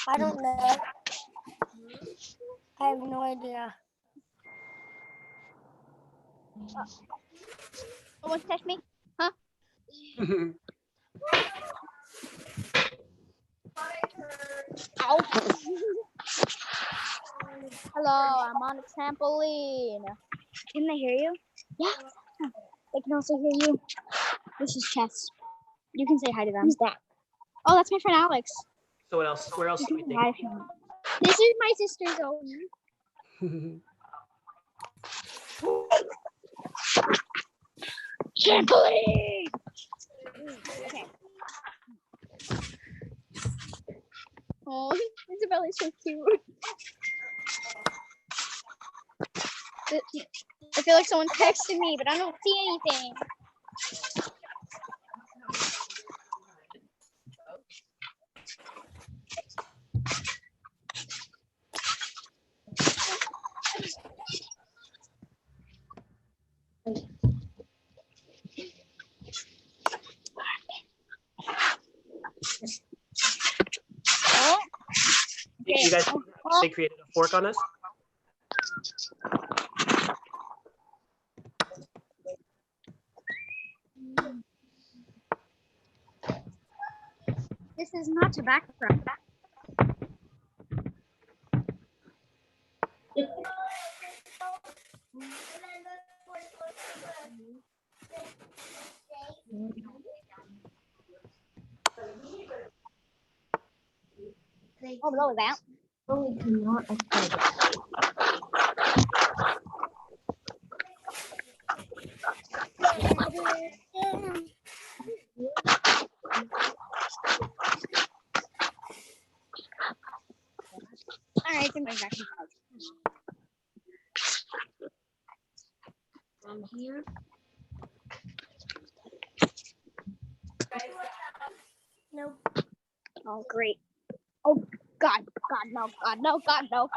Speaker 2: I don't know. I have no idea.
Speaker 10: Someone touch me? Huh? Ow. Hello, I'm on a trampoline. Can they hear you? Yeah. They can also hear you. This is chess. You can say hi to them. Who's that? Oh, that's my friend Alex.
Speaker 9: So what else? Where else do we
Speaker 10: Hi,
Speaker 9: think?
Speaker 10: this is my sister Zoe. Trampoline! Okay. Oh, Isabel is so cute. I feel like someone texted me, but I don't see anything. Oh,
Speaker 9: You guys, they created a fork on us.
Speaker 10: this is not a background. Oh, blow that.
Speaker 3: Oh, we cannot afford
Speaker 10: All right, I'm back.
Speaker 3: from here.
Speaker 2: Nope.
Speaker 10: Oh, great. Oh, God, no, God, no, God, no.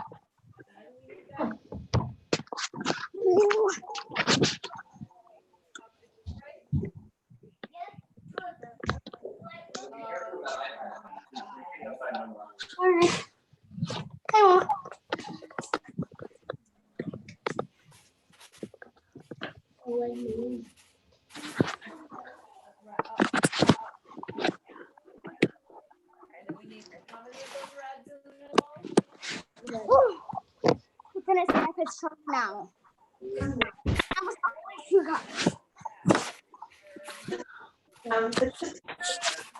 Speaker 10: Ooh.
Speaker 3: All right. Come on.
Speaker 10: Ooh. We're gonna snipe his truck now.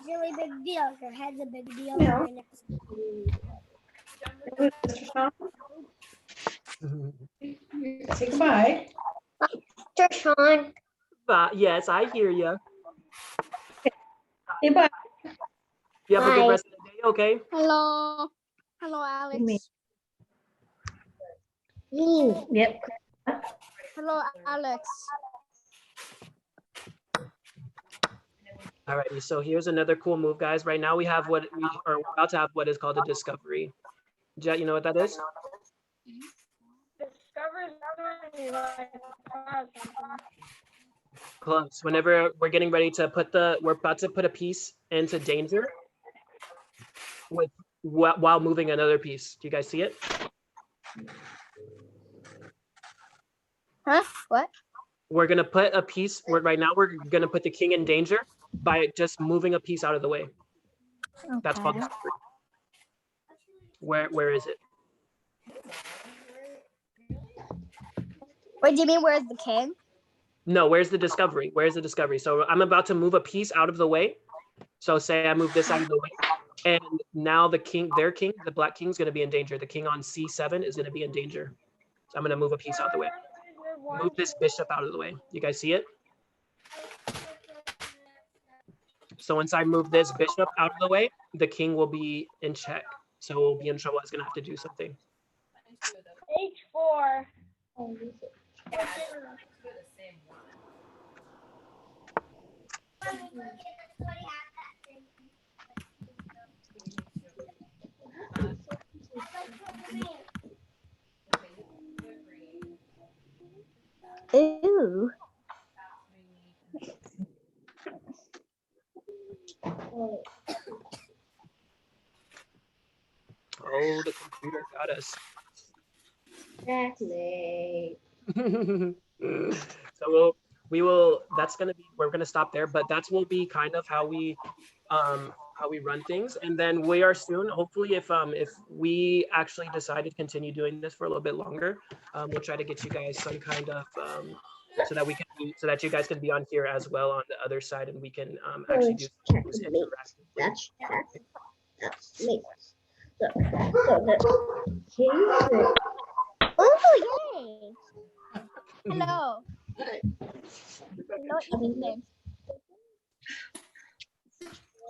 Speaker 2: Really big deal. Your head's a big deal.
Speaker 6: Yeah.
Speaker 2: Right next to
Speaker 6: Say goodbye.
Speaker 3: Sean.
Speaker 9: Yes, I hear you.
Speaker 6: Say bye.
Speaker 9: You have a good
Speaker 3: Bye.
Speaker 9: rest of the day, okay?
Speaker 10: Hello. Hello, Alex.
Speaker 6: Yep.
Speaker 10: Hello, Alex.
Speaker 9: Alrighty, so here's another cool move, guys. Right now we have what we are about to have what is called a discovery. Jet, you know what that is? Close. Whenever we're getting ready to we're about to put a piece into danger while moving another piece. Do you guys see it?
Speaker 10: Huh? What?
Speaker 9: We're gonna put a piece. Right now we're gonna put the king in danger by just moving a piece out of the way. That's called
Speaker 10: Okay.
Speaker 9: discovery. Where is it?
Speaker 10: Wait, do you mean where's the king?
Speaker 9: No, where's the discovery? Where's the discovery? So I'm about to move a piece out of the way. So say I move this out of the way, and now the king, the black king is going to be in danger. The king on C7 is going to be in danger. So I'm going to move a piece out of the way. Move this bishop out of the way. You guys see it? So once I move this bishop out of the way, the king will be in check. So we'll be in trouble. It's going to have to do something.
Speaker 14: H4.
Speaker 10: Ooh.
Speaker 9: Oh, the computer got us.
Speaker 3: Exactly.
Speaker 9: So that's going to be, we're going to stop there, but that will be kind of how we run things. And then we are soon, hopefully if we actually decide to continue doing this for a little bit longer, we'll try to get you guys some kind of, so that you guys can be on here as well on the other side, and we can actually do things interactively.
Speaker 3: That's me. So the king.
Speaker 10: Oh, yay. Hello. Hello, Ethan.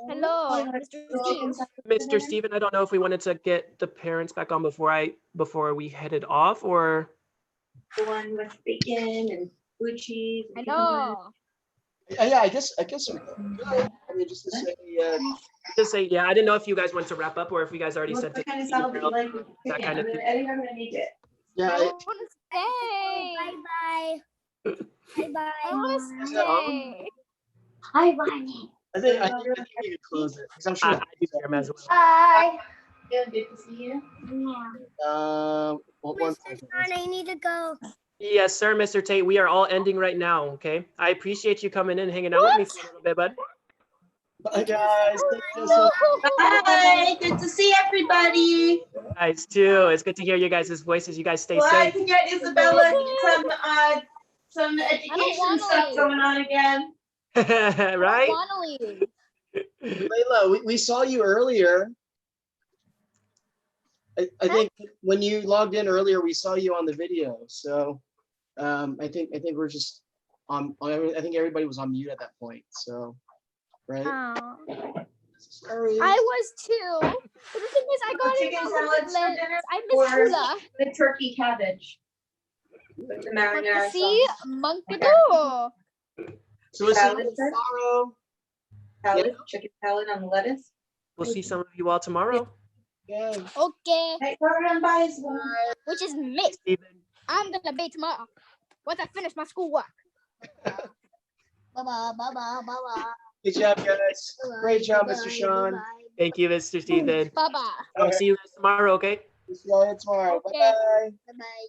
Speaker 10: Hello, Mr. Steve.
Speaker 9: Mr. Steven, I don't know if we wanted to get the parents back on before we headed off, or
Speaker 5: The one with bacon and blue cheese.
Speaker 10: I
Speaker 5: and peanut butter.
Speaker 10: know.
Speaker 7: Yeah, I guess we could. I mean, just to say,
Speaker 9: Just say, yeah, I didn't know if you guys want to wrap up or if you guys already
Speaker 5: What
Speaker 9: sent it.
Speaker 5: kind of
Speaker 9: to
Speaker 5: salad do you
Speaker 9: email,
Speaker 5: like with
Speaker 9: that
Speaker 5: chicken?
Speaker 9: kind of thing.
Speaker 5: I think I'm gonna make it.
Speaker 7: yeah,
Speaker 10: I want to stay.
Speaker 2: Bye bye. Bye bye.
Speaker 10: I want to
Speaker 7: Yeah.
Speaker 10: stay.
Speaker 3: I want it.
Speaker 7: I think we could close it because I'm
Speaker 9: I
Speaker 7: sure.
Speaker 9: do them as well.
Speaker 3: Bye.
Speaker 5: Yeah, good to see you.
Speaker 7: One
Speaker 2: Mr.
Speaker 7: second.
Speaker 2: John, I need to go.
Speaker 9: Yes, sir, Mr. Tate. We are all ending right now, okay? I appreciate you coming in, hanging out with me for a little bit, bud.
Speaker 7: Bye, guys. Thank you so
Speaker 5: Bye. Good to see everybody.
Speaker 9: Guys, too. It's good to hear you guys' voices. You guys stay
Speaker 5: Well, I
Speaker 9: safe.
Speaker 5: can get Isabella some education
Speaker 10: wanna
Speaker 5: stuff
Speaker 10: leave.
Speaker 5: going on again.
Speaker 9: Right?
Speaker 10: I want to leave.
Speaker 7: Layla, we saw you earlier. I think when you logged in earlier, we saw you on the video. So I think we're just I think everybody was on mute at that point. So right. Sorry.
Speaker 10: I was too. But the thing is, I got it
Speaker 5: Chicken
Speaker 10: on
Speaker 5: salads for
Speaker 10: the
Speaker 5: dinner
Speaker 10: I
Speaker 5: or
Speaker 10: miss Hula.
Speaker 5: the turkey cabbage with the marinara
Speaker 10: See,
Speaker 5: sauce.
Speaker 10: Monkado.
Speaker 7: So we'll see
Speaker 5: Salad,
Speaker 7: you
Speaker 5: sir?
Speaker 7: tomorrow.
Speaker 5: Salad, chicken salad on the lettuce.
Speaker 9: We'll see some of you all tomorrow.
Speaker 7: Yeah.
Speaker 10: Okay.
Speaker 5: Hey, run by as well.
Speaker 10: Which is me.
Speaker 9: Steven.
Speaker 10: I'm gonna be tomorrow once I finish my schoolwork.
Speaker 7: Good job, guys. Great job, Mr. Sean.
Speaker 9: Thank you, Mr. Steven.
Speaker 10: Bye bye.
Speaker 9: I'll see you guys tomorrow, okay?
Speaker 7: See you all tomorrow.
Speaker 10: Okay.
Speaker 7: Bye-bye.
Speaker 10: Bye bye.